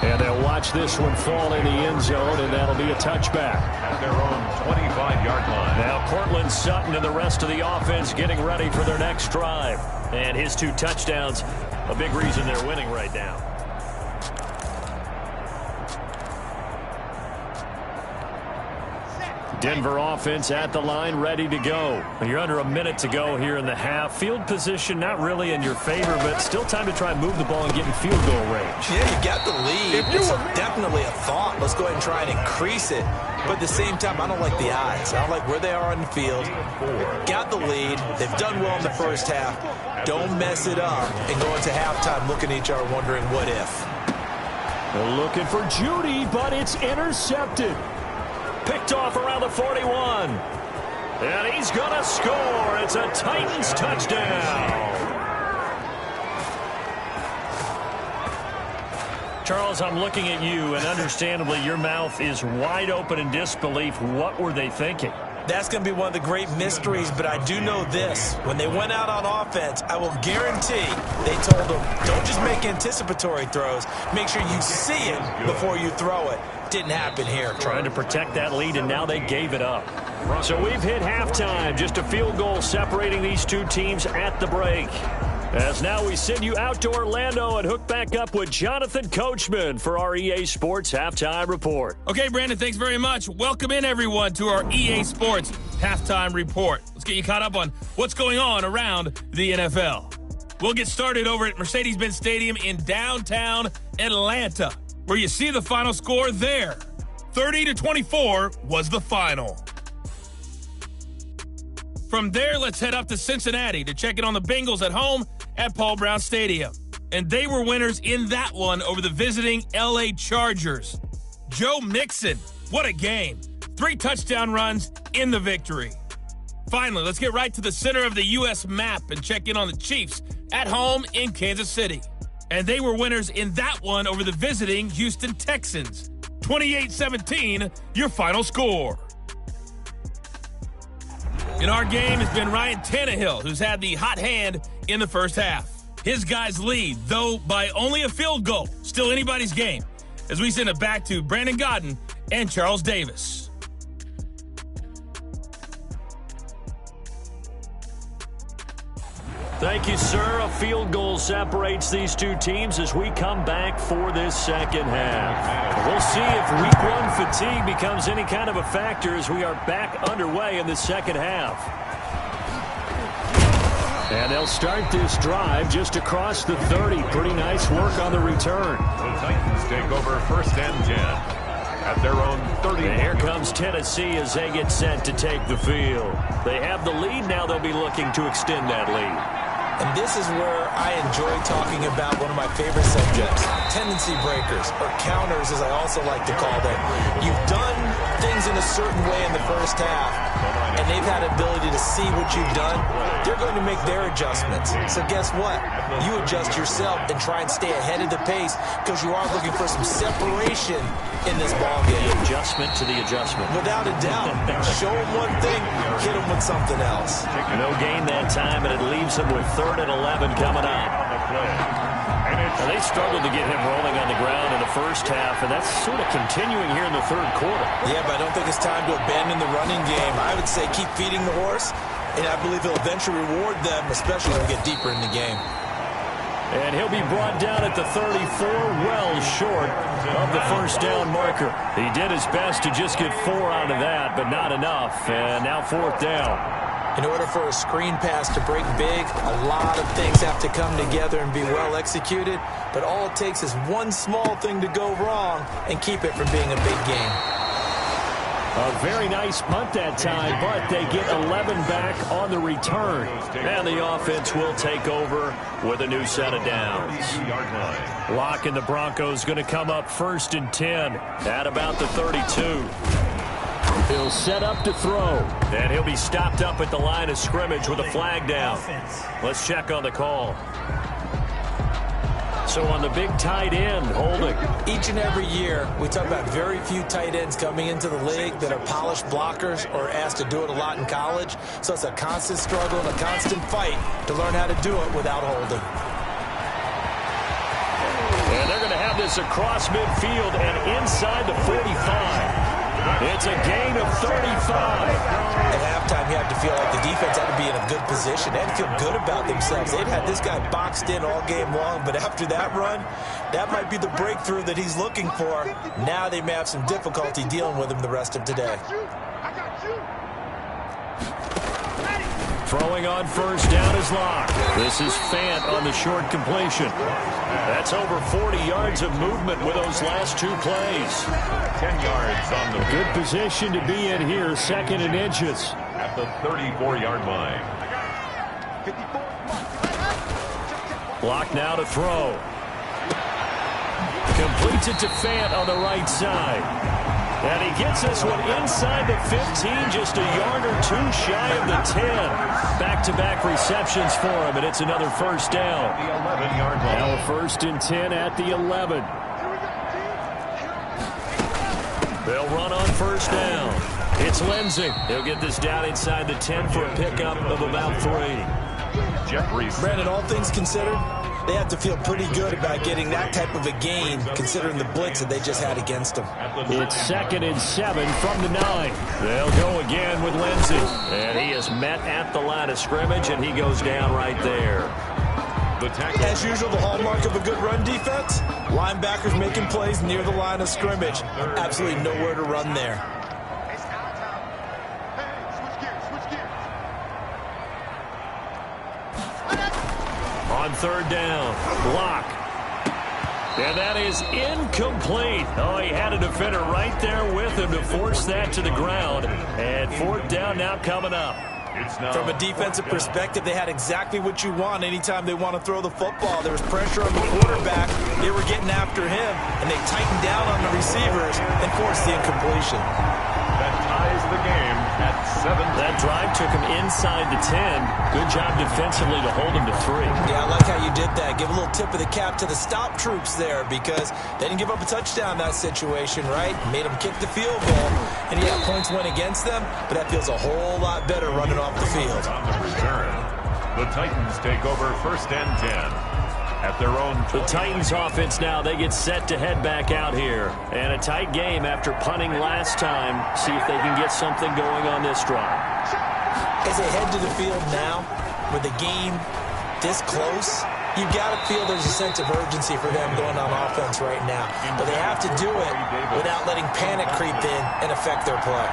S2: And they'll watch this one fall in the end zone, and that'll be a touchback.
S11: At their own 25-yard line.
S2: Now Cortland Sutton and the rest of the offense getting ready for their next drive. And his 2 touchdowns, a big reason they're winning right now. Denver offense at the line, ready to go. You're under a minute to go here in the half. Field position not really in your favor, but still time to try and move the ball and get in field goal range.
S12: Yeah, you got the lead. It's definitely a thought. Let's go ahead and try and increase it. But at the same time, I don't like the odds. I don't like where they are on the field. Got the lead. They've done well in the first half. Don't mess it up and go into halftime looking at each other wondering what if.
S2: They're looking for Judy, but it's intercepted. Picked off around the 41. And he's going to score. It's a Titans touchdown. Charles, I'm looking at you, and understandably, your mouth is wide open in disbelief. What were they thinking?
S12: That's going to be one of the great mysteries, but I do know this. When they went out on offense, I will guarantee they told them, don't just make anticipatory throws. Make sure you see it before you throw it. Didn't happen here.
S2: Trying to protect that lead, and now they gave it up. So we've hit halftime. Just a field goal separating these two teams at the break. As now we send you out to Orlando and hook back up with Jonathan Coachman for our EA Sports Halftime Report.
S6: Okay, Brandon, thanks very much. Welcome in, everyone, to our EA Sports Halftime Report. Let's get you caught up on what's going on around the NFL. We'll get started over at Mercedes-Benz Stadium in downtown Atlanta, where you see the final score there. 30-24 was the final. From there, let's head up to Cincinnati to check in on the Bengals at home at Paul Brown Stadium. And they were winners in that one over the visiting LA Chargers. Joe Mixon, what a game. 3 touchdown runs in the victory. Finally, let's get right to the center of the U.S. map and check in on the Chiefs at home in Kansas City. And they were winners in that one over the visiting Houston Texans. 28-17, your final score. In our game has been Ryan Tannehill, who's had the hot hand in the first half. his guys lead, though by only a field goal. Still anybody's game. As we send it back to Brandon Godden and Charles Davis.
S2: Thank you, sir. A field goal separates these two teams as we come back for this second half. We'll see if week one fatigue becomes any kind of a factor as we are back underway in the second half. And they'll start this drive just across the 30. Pretty nice work on the return.
S11: The Titans take over 1st and 10 at their own 30.
S2: And here comes Tennessee as they get set to take the field. They have the lead. Now they'll be looking to extend that lead.
S12: And this is where I enjoy talking about one of my favorite subjects, tendency breakers, or counters as I also like to call them. You've done things in a certain way in the first half, and they've had ability to see what you've done. They're going to make their adjustments. So guess what? You adjust yourself and try and stay ahead of the pace because you are looking for some separation in this ballgame.
S2: The adjustment to the adjustment.
S12: Without a doubt. Show them one thing, hit them with something else.
S2: No gain that time, and it leaves them with 3rd and 11 coming up. Now, they struggled to get him rolling on the ground in the first half, and that's sort of continuing here in the third quarter.
S12: Yeah, but I don't think it's time to abandon the running game. I would say keep feeding the horse, and I believe he'll eventually reward them, especially when we get deeper in the game.
S2: And he'll be brought down at the 34, well short of the first down marker. He did his best to just get 4 out of that, but not enough. And now 4th down.
S12: In order for a screen pass to break big, a lot of things have to come together and be well executed. But all it takes is one small thing to go wrong and keep it from being a big game.
S2: A very nice punt that time, but they get 11 back on the return. And the offense will take over with a new set of downs. Locke and the Broncos going to come up 1st and 10 at about the 32. He'll set up to throw, and he'll be stopped up at the line of scrimmage with a flag down. Let's check on the call. So on the big tight end, holding.
S12: Each and every year, we talk about very few tight ends coming into the league that are polished blockers or asked to do it a lot in college. So it's a constant struggle and a constant fight to learn how to do it without holding.
S2: And they're going to have this across midfield and inside the 45. It's a gain of 35.
S12: At halftime, you have to feel like the defense had to be in a good position. They had to feel good about themselves. They've had this guy boxed in all game long, but after that run, that might be the breakthrough that he's looking for. Now they may have some difficulty dealing with him the rest of today.
S2: Throwing on 1st down is Locke. This is Fant on the short completion. That's over 40 yards of movement with those last 2 plays.
S11: 10 yards on the
S2: good position to be in here, 2nd and inches.
S11: At the 34-yard line.
S2: Locke now to throw. Completes it to Fant on the right side. And he gets this one inside the 15, just a yard or 2 shy of the 10. Back-to-back receptions for him, and it's another 1st down.
S11: The 11-yard line.
S2: Now a 1st and 10 at the 11. They'll run on 1st down. It's Lindsey. He'll get this down inside the 10 for a pickup of about 3.
S11: Jeffrey.
S12: Brandon, all things considered, they have to feel pretty good about getting that type of a gain, considering the blitz that they just had against them.
S2: It's 2nd and 7 from the 9. They'll go again with Lindsey. And he is met at the line of scrimmage, and he goes down right there.
S12: As usual, the hallmark of a good run defense, linebackers making plays near the line of scrimmage. Absolutely nowhere to run there.
S2: On 3rd down, Locke. And that is incomplete. Oh, he had a defender right there with him to force that to the ground. And 4th down now coming up.
S12: From a defensive perspective, they had exactly what you want anytime they want to throw the football. There was pressure on the quarterback. They were getting after him, and they tightened down on the receivers and forced the incompletion.
S11: That ties the game at 7.
S2: That drive took him inside the 10. Good job defensively to hold him to 3.
S12: Yeah, I like how you did that. Give a little tip of the cap to the stop troops there because they didn't give up a touchdown in that situation, right? Made them kick the field goal. And yeah, points went against them, but that feels a whole lot better running off the field.
S11: On the return, The Titans take over 1st and 10 at their own 20.
S2: The Titans offense now, they get set to head back out here. And a tight game after punting last time. See if they can get something going on this drive.
S12: As they head to the field now, with the game this close, you've got to feel there's a sense of urgency for them going on offense right now. But they have to do it without letting panic creep in and affect their play.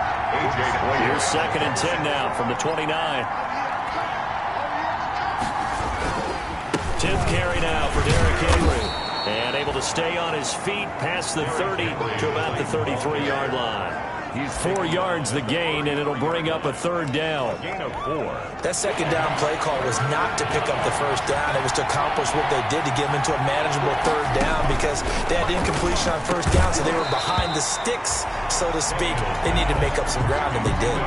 S2: Here's 2nd and 10 now from the 29. 10th carry now for Derrick Henry. And able to stay on his feet past the 30 to about the 33-yard line. 4 yards the gain, and it'll bring up a 3rd down.
S11: Gain of 4.
S12: That 2nd down play call was not to pick up the 1st down. It was to accomplish what they did to get them into a manageable 3rd down because they had incompletion on 1st down, so they were behind the sticks, so to speak. They needed to make up some ground, and they did.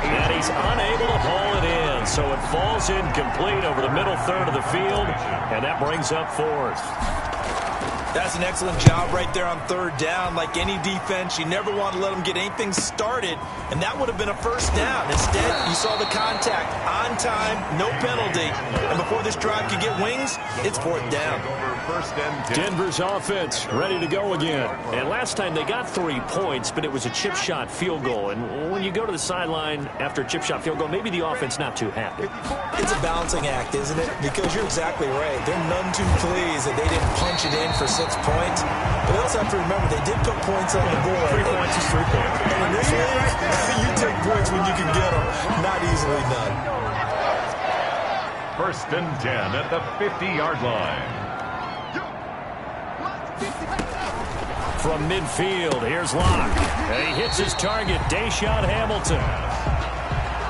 S2: And he's unable to haul it in, so it falls incomplete over the middle 3rd of the field, and that brings up 4th.
S12: That's an excellent job right there on 3rd down. Like any defense, you never want to let them get anything started, and that would have been a 1st down. Instead, you saw the contact on time, no penalty, and before this drive could get wings, it's 4th down.
S2: Denver's offense ready to go again. And last time they got 3 points, but it was a chip shot field goal. And when you go to the sideline after a chip shot field goal, maybe the offense not too happy.
S12: It's a balancing act, isn't it? Because you're exactly right. They're none too pleased that they didn't punch it in for 6 points. But they also have to remember they did put points on the board.
S2: 3 points is 3 points.
S12: And in this league, you take points when you can get them. Not easily done.
S11: 1st and 10 at the 50-yard line.
S2: From midfield, here's Locke. And he hits his target, Deshaun Hamilton.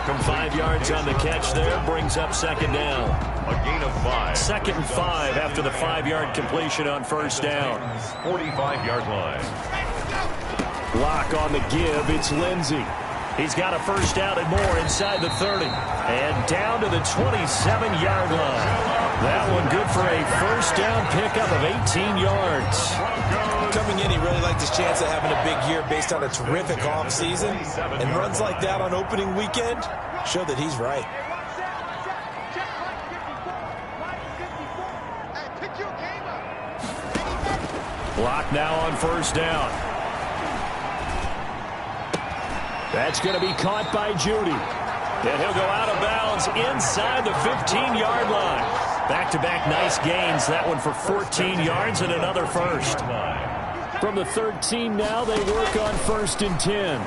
S2: From 5 yards on the catch there, brings up 2nd down.
S11: A gain of 5.
S2: 2nd and 5 after the 5-yard completion on 1st down.
S11: 45-yard line.
S2: Locke on the give, it's Lindsey. He's got a 1st down and more inside the 30. And down to the 27-yard line. That one good for a 1st down pickup of 18 yards.
S12: Coming in, he really liked his chance of having a big year based on a terrific offseason. And runs like that on opening weekend show that he's right.
S2: Block now on 1st down. That's going to be caught by Judy. And he'll go out of bounds inside the 15-yard line. Back-to-back nice gains. That one for 14 yards and another 1st. From the 13 now, they work on 1st and 10.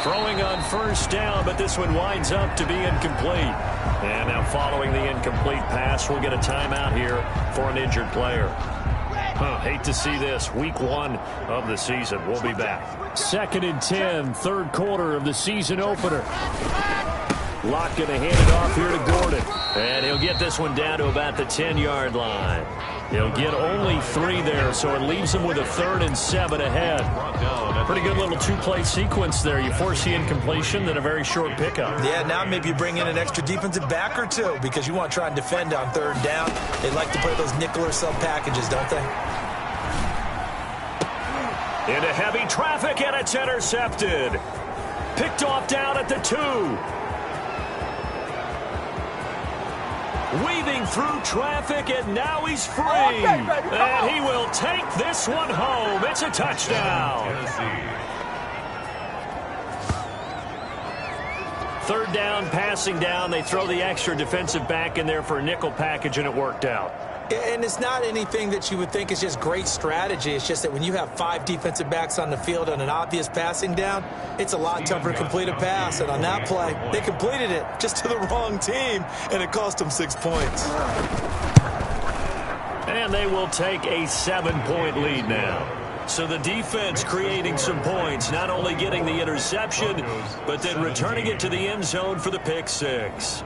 S2: Throwing on 1st down, but this one winds up to be incomplete. And now following the incomplete pass, we'll get a timeout here for an injured player. Hate to see this. Week 1 of the season. We'll be back. 2nd and 10, 3rd quarter of the season opener. Locke going to hand it off here to Gordon. And he'll get this one down to about the 10-yard line. He'll get only 3 there, so it leaves him with a 3rd and 7 ahead. Pretty good little 2-play sequence there. You force the incompletion, then a very short pickup.
S12: Yeah, now maybe you bring in an extra defensive back or 2 because you want to try and defend on 3rd down. They like to play those nickel or sub packages, don't they?
S2: Into heavy traffic, and it's intercepted. Picked off down at the 2. Weaving through traffic, and now he's free. And he will take this one home. It's a touchdown. 3rd down, passing down. They throw the extra defensive back in there for a nickel package, and it worked out.
S12: And it's not anything that you would think is just great strategy. It's just that when you have 5 defensive backs on the field on an obvious passing down, it's a lot tougher to complete a pass. And on that play, they completed it just to the wrong team, and it cost them 6 points.
S2: And they will take a 7-point lead now. So the defense creating some points, not only getting the interception, but then returning it to the end zone for the pick 6.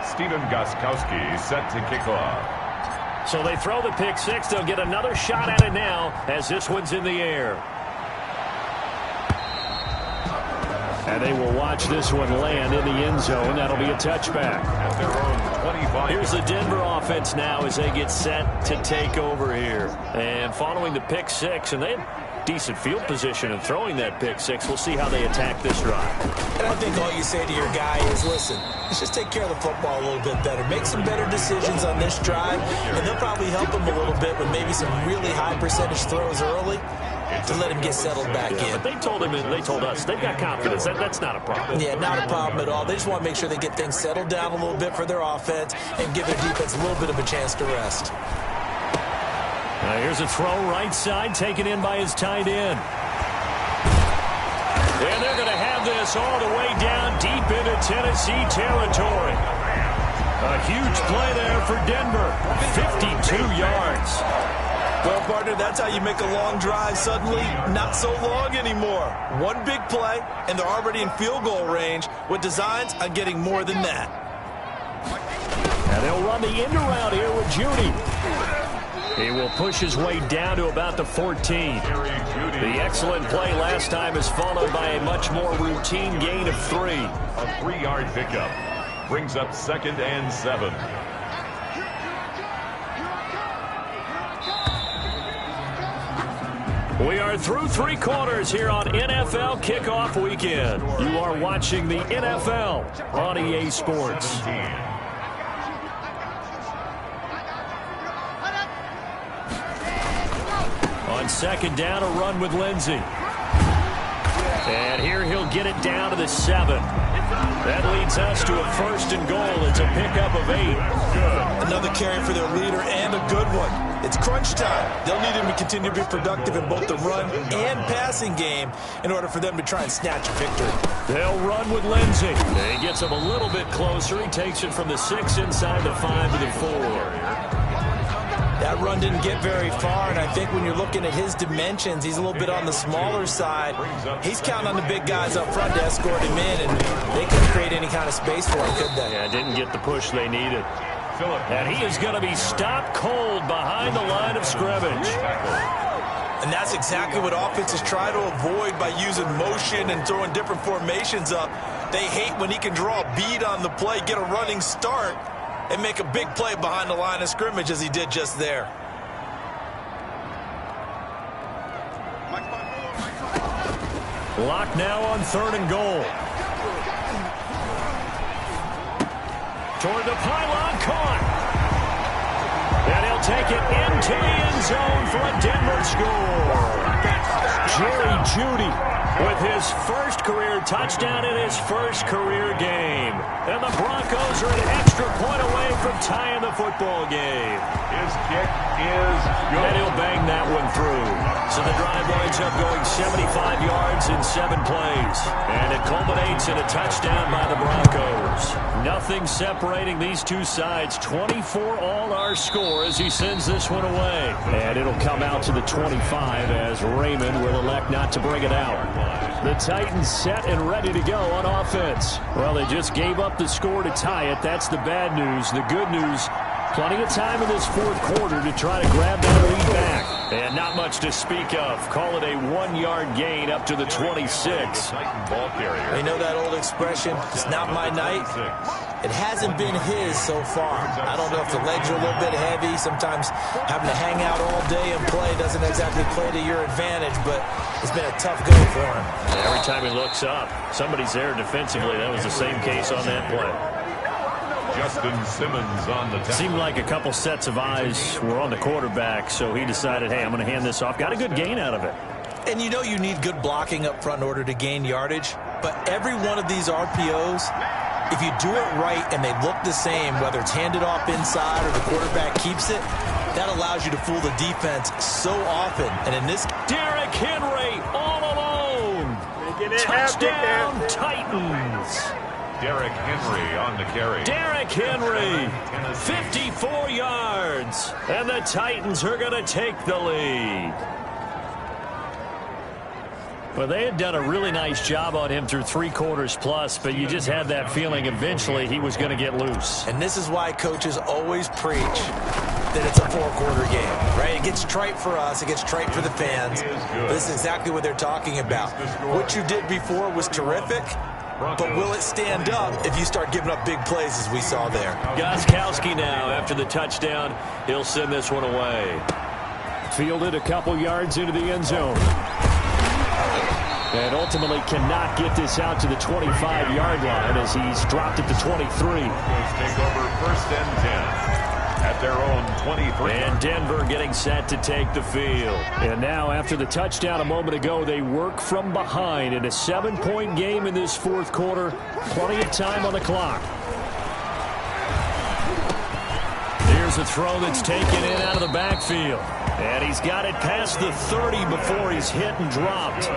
S11: Steven Gostkowski set to kick off.
S2: So they throw the pick 6. They'll get another shot at it now as this one's in the air. And they will watch this one land in the end zone. That'll be a touchback.
S11: At their own 25.
S2: Here's the Denver offense now as they get set to take over here. And following the pick six, and they had decent field position and throwing that pick six. We'll see how they attack this drive.
S12: And I think all you say to your guy is, listen, let's just take care of the football a little bit better. Make some better decisions on this drive, and they'll probably help him a little bit with maybe some really high percentage throws early to let him get settled back in.
S2: But they told him, and they told us, they've got confidence. That's not a problem.
S12: Yeah, not a problem at all. They just want to make sure they get things settled down a little bit for their offense and give their defense a little bit of a chance to rest.
S2: Here's a throw right side taken in by his tight end. And they're going to have this all the way down deep into Tennessee territory. A huge play there for Denver. 52 yards.
S12: Well, partner, that's how you make a long drive suddenly not so long anymore. One big play, and they're already in field goal range with designs on getting more than that.
S2: And they'll run the end around here with Judy. He will push his way down to about the 14. The excellent play last time is followed by a much more routine gain of 3.
S11: A 3-yard pickup brings up 2nd and 7.
S2: We are through 3 quarters here on NFL Kickoff Weekend. You are watching the NFL on EA Sports. On 2nd down, a run with Lindsey. And here he'll get it down to the 7. That leads us to a 1st and goal. It's a pickup of 8.
S12: Good. Another carry for their leader and a good one. It's crunch time. They'll need him to continue to be productive in both the run and passing game in order for them to try and snatch a victory.
S2: They'll run with Lindsey. He gets him a little bit closer. He takes it from the 6 inside the 5 to the 4.
S12: That run didn't get very far, and I think when you're looking at his dimensions, he's a little bit on the smaller side. He's counting on the big guys up front to escort him in, and they couldn't create any kind of space for him, could they?
S2: Yeah, didn't get the push they needed. And he is going to be stopped cold behind the line of scrimmage.
S12: And that's exactly what offenses try to avoid by using motion and throwing different formations up. They hate when he can draw a bead on the play, get a running start, and make a big play behind the line of scrimmage as he did just there.
S2: Lock now on 3rd and goal. Toward the pylon, caught. And he'll take it into the end zone for a Denver score. Jerry Jeudy with his first career touchdown in his first career game. And the Broncos are an extra point away from tying the football game.
S11: His kick is good.
S2: And he'll bang that one through. So the drive winds up going 75 yards in 7 plays. And it culminates in a touchdown by the Broncos. Nothing separating these two sides. 24 all our score as he sends this one away. And it'll come out to the 25 as Raymond will elect not to bring it out. The Titans set and ready to go on offense. Well, they just gave up the score to tie it. That's the bad news. The good news, plenty of time in this 4th quarter to try to grab that lead back. And not much to speak of. Call it a 1-yard gain up to the 26.
S12: You know that old expression, it's not my night? It hasn't been his so far. I don't know if the legs are a little bit heavy. Sometimes having to hang out all day and play doesn't exactly play to your advantage, but it's been a tough go for him.
S2: Every time he looks up, somebody's there defensively. That was the same case on that play.
S11: Justin Simmons on the tackle.
S2: Seemed like a couple sets of eyes were on the quarterback, so he decided, hey, I'm going to hand this off. Got a good gain out of it.
S12: And you know you need good blocking up front in order to gain yardage, but every one of these RPOs, if you do it right and they look the same, whether it's handed off inside or the quarterback keeps it, that allows you to fool the defense so often. And in this,
S2: Derrick Henry all alone. Touchdown, Titans.
S11: Derrick Henry on the carry.
S2: Derrick Henry, 54 yards. And the Titans are going to take the lead. Well, they had done a really nice job on him through 3 quarters plus, but you just had that feeling eventually he was going to get loose.
S12: And this is why coaches always preach, that it's a four-quarter game, right? It gets trite for us. It gets trite for the fans. This is exactly what they're talking about. What you did before was terrific, but will it stand up if you start giving up big plays as we saw there?
S2: Gostkowski now, after the touchdown, he'll send this one away. Fielded a couple yards into the end zone. And ultimately cannot get this out to the 25-yard line as he's dropped it to 23.
S11: Take over 1st and 10 at their own 23.
S2: And Denver getting set to take the field. And now after the touchdown a moment ago, they work from behind in a 7-point game in this fourth quarter. Plenty of time on the clock. Here's a throw that's taken in out of the backfield. And he's got it past the 30 before he's hit and dropped.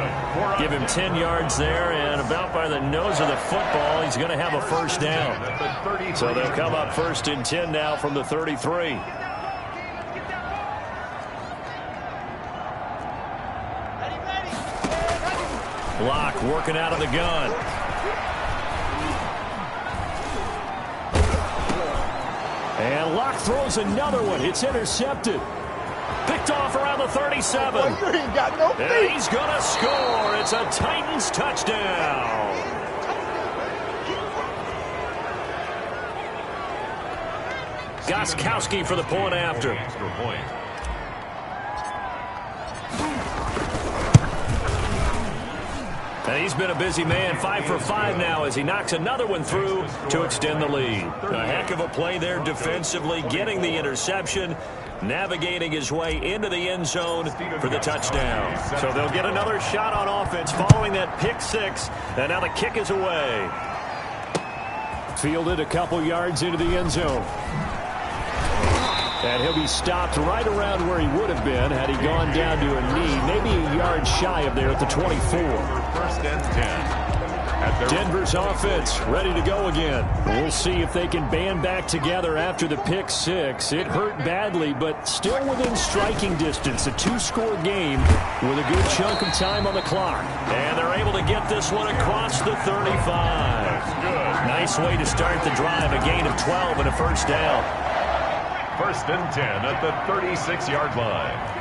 S2: Give him 10 yards there, and about by the nose of the football, he's going to have a first down. So they'll come up 1st and 10 now from the 33. Block working out of the gun. And Locke throws another one. It's intercepted. Picked off around the 37.
S7: Boy, you ain't got no feet.
S2: And he's going to score. It's a Titans touchdown. Gostkowski for the point after.
S11: Extra point.
S2: And he's been a busy man, 5 for 5 now as he knocks another one through to extend the lead. A heck of a play there defensively, getting the interception, navigating his way into the end zone for the touchdown. So they'll get another shot on offense following that pick 6, and now the kick is away. Fielded a couple yards into the end zone. And he'll be stopped right around where he would have been had he gone down to a knee, maybe a yard shy of there at the 24.
S11: 1st and 10.
S2: Denver's offense ready to go again. We'll see if they can band back together after the pick 6. It hurt badly, but still within striking distance. A 2-score game with a good chunk of time on the clock. And they're able to get this one across the 35. Nice way to start the drive. A gain of 12 and a first down.
S11: 1st and 10 at the 36-yard line.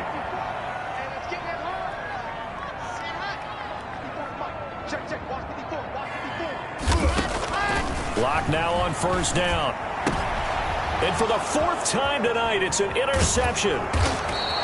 S2: Block now on first down. And for the 4th time tonight, it's an interception.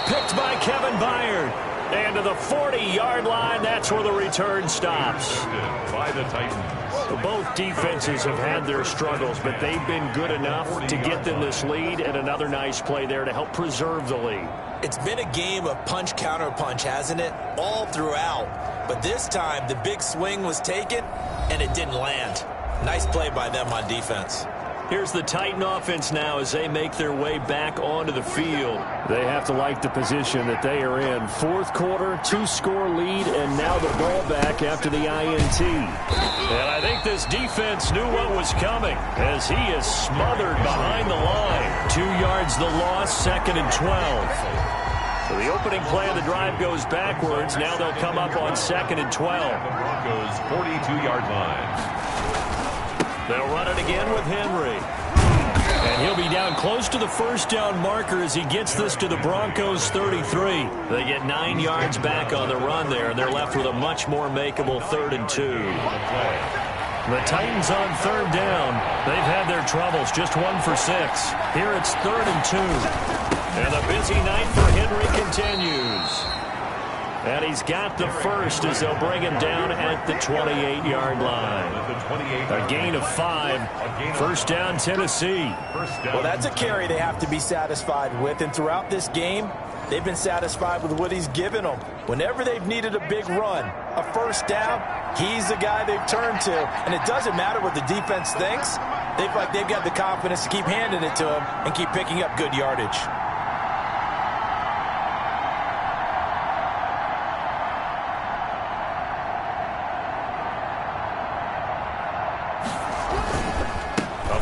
S2: Picked by Kevin Byard. And to the 40-yard line, that's where the return stops.
S11: By the Titans.
S2: Both defenses have had their struggles, but they've been good enough to get them this lead, and another nice play there to help preserve the lead.
S12: It's been a game of punch-counter-punch, hasn't it? All throughout. But this time, the big swing was taken, and it didn't land. Nice play by them on defense.
S2: Here's the Titan offense now as they make their way back onto the field. They have to like the position that they are in. Fourth quarter, 2-score lead, and now the ball back after the INT. And I think this defense knew what was coming as he is smothered behind the line. 2 yards the loss, 2nd and 12. So the opening play of the drive goes backwards. Now they'll come up on 2nd and 12.
S11: The Broncos' 42-yard line.
S2: They'll run it again with Henry. And he'll be down close to the first down marker as he gets this to the Broncos' 33. They get 9 yards back on the run there, and they're left with a much more makeable 3rd and 2. The Titans on 3rd down. They've had their troubles, just 1 for 6. Here it's 3rd and 2. And the busy night for Henry continues. And he's got the first as they'll bring him down at the 28-yard line. A gain of 5. First down, Tennessee.
S12: Well, that's a carry they have to be satisfied with. And throughout this game, they've been satisfied with what he's given them. Whenever they've needed a big run, a first down, he's the guy they've turned to. And it doesn't matter what the defense thinks. They've got the confidence to keep handing it to him and keep picking up good yardage.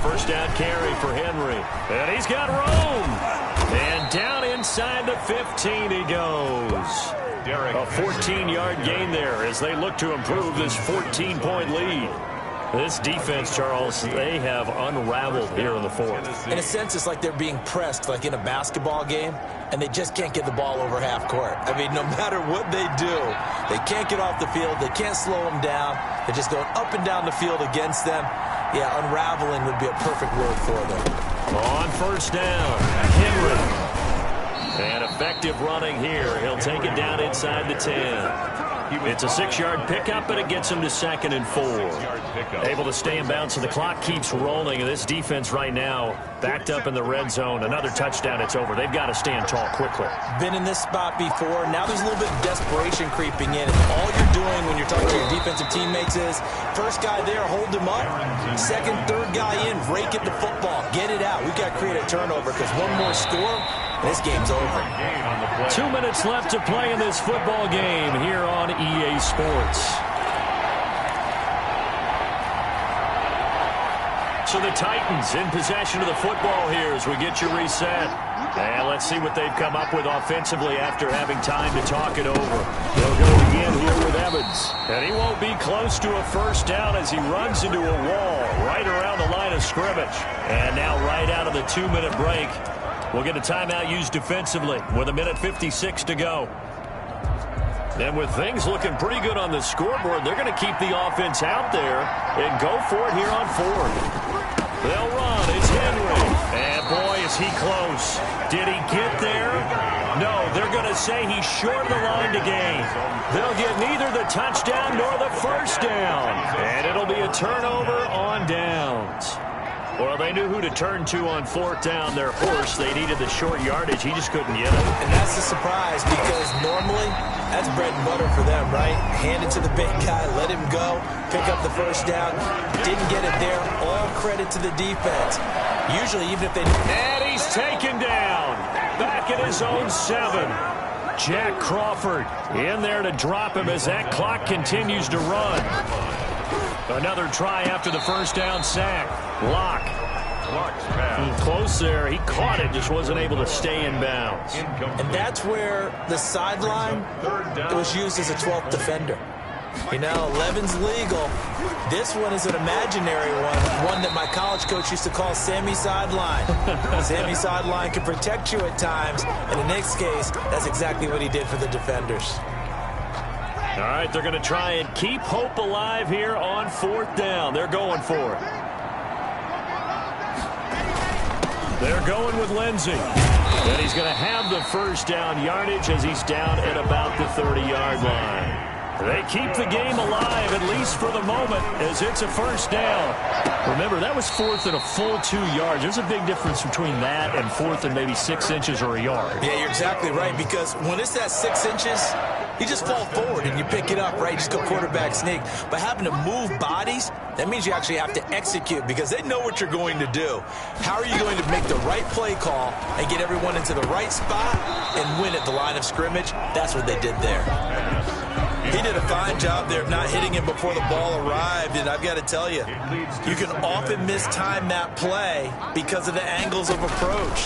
S2: First down carry for Henry. And he's got room. And down inside the 15 he goes. A 14-yard gain there as they look to improve this 14-point lead. This defense, Charles, they have unraveled here in the fourth.
S12: In a sense, it's like they're being pressed, like in a basketball game, and they just can't get the ball over half court. I mean, no matter what they do, they can't get off the field. They can't slow them down. They're just going up and down the field against them. Yeah, unraveling would be a perfect word for them.
S2: On first down, Henry. And effective running here. He'll take it down inside the 10. It's a 6-yard pickup, but it gets him to 2nd and 4. Able to stay in bounds, so the clock keeps rolling. And this defense right now backed up in the red zone. Another touchdown, it's over. They've got to stand tall quickly.
S12: Been in this spot before. Now there's a little bit of desperation creeping in. And all you're doing when you're talking to your defensive teammates is, first guy there, hold him up. Second, third guy in, rake at the football. Get it out. We've got to create a turnover because one more score, this game's over.
S2: 2 minutes left to play in this football game here on EA Sports. So the Titans in possession of the football here as we get you reset. And let's see what they've come up with offensively after having time to talk it over. They'll go again here with Evans. And he won't be close to a first down as he runs into a wall right around the line of scrimmage. And now right out of the 2-minute break, we'll get a timeout used defensively with 1:56 to go. And with things looking pretty good on the scoreboard, they're going to keep the offense out there and go for it here on 4th. They'll run. It's Henry. And boy, is he close. Did he get there? No, they're going to say he's short of the line to gain. They'll get neither the touchdown nor the first down. And it'll be a turnover on downs. Well, they knew who to turn to on 4th down. Their horse, they needed the short yardage. He just couldn't get it.
S12: And that's a surprise because normally that's bread and butter for them, right? Hand it to the big guy, let him go, pick up the first down. Didn't get it there. All credit to the defense. Usually, even if they...
S2: And he's taken down. Back at his own 7. Jack Crawford in there to drop him as that clock continues to run. Another try after the first down sack. Locke. Close there. He caught it, just wasn't able to stay in bounds.
S12: And that's where the sideline was used as a 12th defender. You know, 11's legal. This one is an imaginary one that my college coach used to call Sammy Sideline. Sammy Sideline can protect you at times, and in Nick's case, that's exactly what he did for the defenders.
S2: All right, they're going to try and keep hope alive here on 4th down. They're going for it. They're going with Lindsey. And he's going to have the first down yardage as he's down at about the 30-yard line. They keep the game alive, at least for the moment, as it's a first down. Remember, that was 4th and a full 2 yards. There's a big difference between that and 4th and maybe 6 inches or a yard.
S12: Yeah, you're exactly right, because when it's that 6 inches, you just fall forward and you pick it up, right? Just go quarterback sneak. But having to move bodies, that means you actually have to execute because they know what you're going to do. How are you going to make the right play call and get everyone into the right spot and win at the line of scrimmage? That's what they did there. He did a fine job there of not hitting him before the ball arrived, and I've got to tell you, you can often mistime that play because of the angles of approach.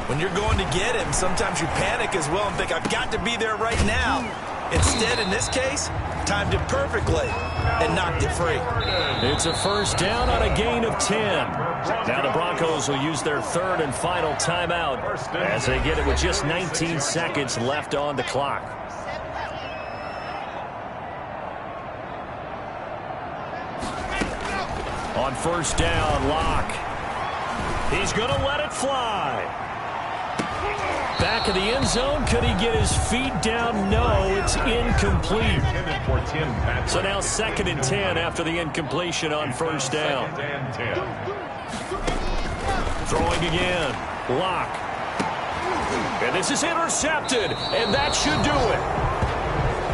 S12: When you're going to get him, sometimes you panic as well and think, I've got to be there right now. Instead, in this case, timed it perfectly and knocked it free.
S2: It's a first down on a gain of 10. Now the Broncos will use their 3rd and final timeout as they get it with just 19 seconds left on the clock. On first down, Locke. He's going to let it fly. Back of the end zone. Could he get his feet down? No, it's incomplete. So now 2nd and 10 after the incompletion on first down. Throwing again. Locke. And this is intercepted. And that should do it.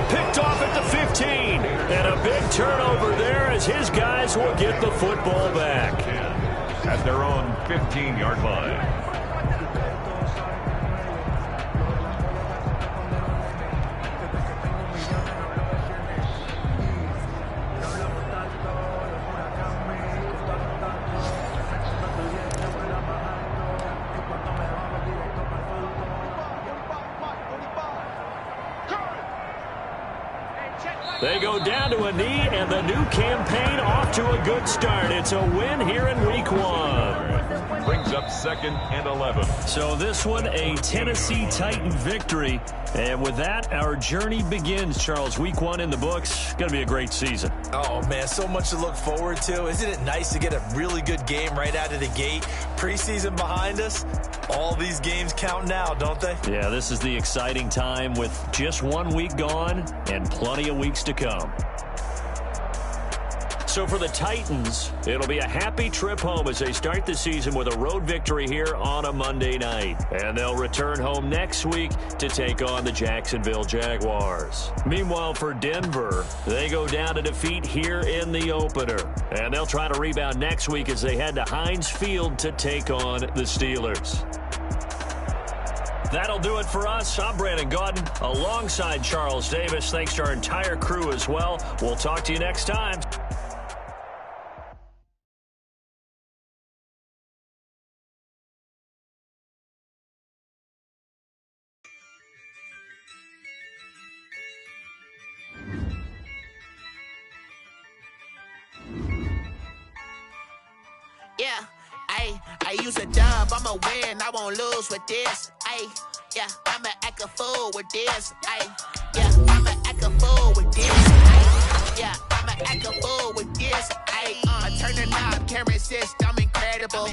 S2: Picked off at the 15. And a big turnover there as his guys will get the football back.
S11: At their own 15-yard line.
S8: Check
S2: They go down to a knee, and the new campaign off to a good start. It's a win here in Week 1.
S11: Brings up 2nd and 11.
S2: So this one, a Tennessee Titan victory. And with that, our journey begins, Charles. Week 1 in the books. Going to be a great season.
S12: Oh, man, so much to look forward to. Isn't it nice to get a really good game right out of the gate? Preseason behind us. All these games count now, don't they?
S2: Yeah, this is the exciting time with just 1 week gone and plenty of weeks to come. So for the Titans, it'll be a happy trip home as they start the season with a road victory here on a Monday night. And they'll return home next week to take on the Jacksonville Jaguars. Meanwhile, for Denver, they go down to defeat here in the opener. And they'll try to rebound next week as they head to Heinz Field to take on the Steelers. That'll do it for us. I'm Brandon Gaudin alongside Charles Davis. Thanks to our entire crew as well. We'll talk to you next time.
S1: Yeah, I use a dub, I'ma win, I won't lose with this. Yeah, I'ma act a fool with this. Yeah, I'ma act a fool with this. Yeah, I'ma act a fool with this. I turn the knob, camera assist, I'm incredible.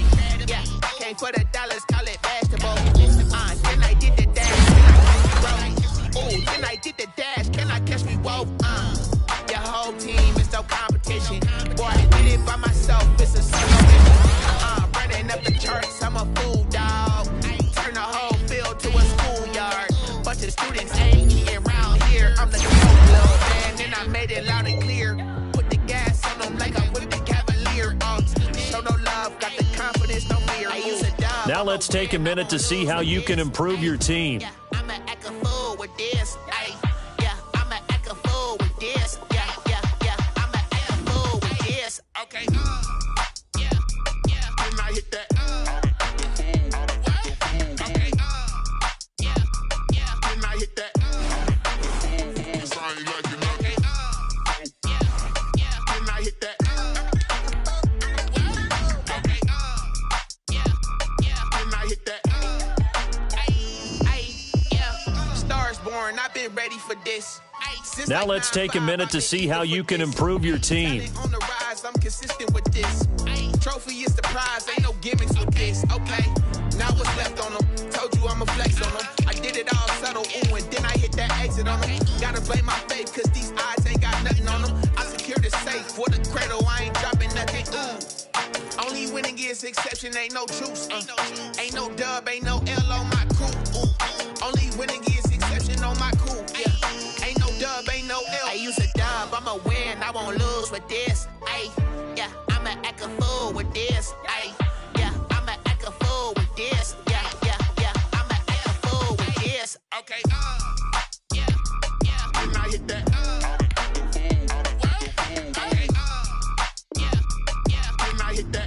S1: Yeah, came for the dollars, call it basketball. Then I did the dash, then I did the dash, can I catch me, whoa? Your whole team is no competition. Boy, I did it by myself, it's a solo mission. Running up the charts, I'm a fool, dog. Turn the whole field to a schoolyard. Bunch of students ain't eating around here. I'm the cold little man, and I made it loud and clear. Put the gas on them like I'm with the Cavalier. Show no love, got the confidence, no fear. I use a dub.
S2: Now let's take a minute to see how you can improve your team.
S1: Yeah, I'ma act a fool with this. Yeah, I'ma act a fool with this. Yeah, I'ma act a fool with this. Okay, yeah, when I hit that. Okay, yeah, when I hit that. Cause I ain't like it. Okay, yeah, when I hit that. Okay, yeah, when I hit that. Yeah, stars born, I've been ready for this.
S2: Now let's take a minute to see how you can improve your team.
S1: On the rise, I'm consistent with this. Trophy is the prize, ain't no gimmicks with this. Okay, now what's left on them? Told you I'ma flex on them. I did it all subtle, ooh, and then I hit that exit on them. Gotta blame my faith, cause these odds ain't got nothing on them. I secure the safe for the cradle, I ain't dropping nothing, ooh. Only winning is exception, ain't no truce. Ain't no dub, ain't no L on my crew. Only winning is exception on my crew. Yeah, ain't no dub, ain't no L. I use a dub, I'ma win, I won't lose with this. Yeah, I'ma act a fool with this. Yeah, I'ma act a fool with this. Yeah, I'ma act a fool with this. Okay, yeah, when I hit that. Okay, yeah, when I hit that.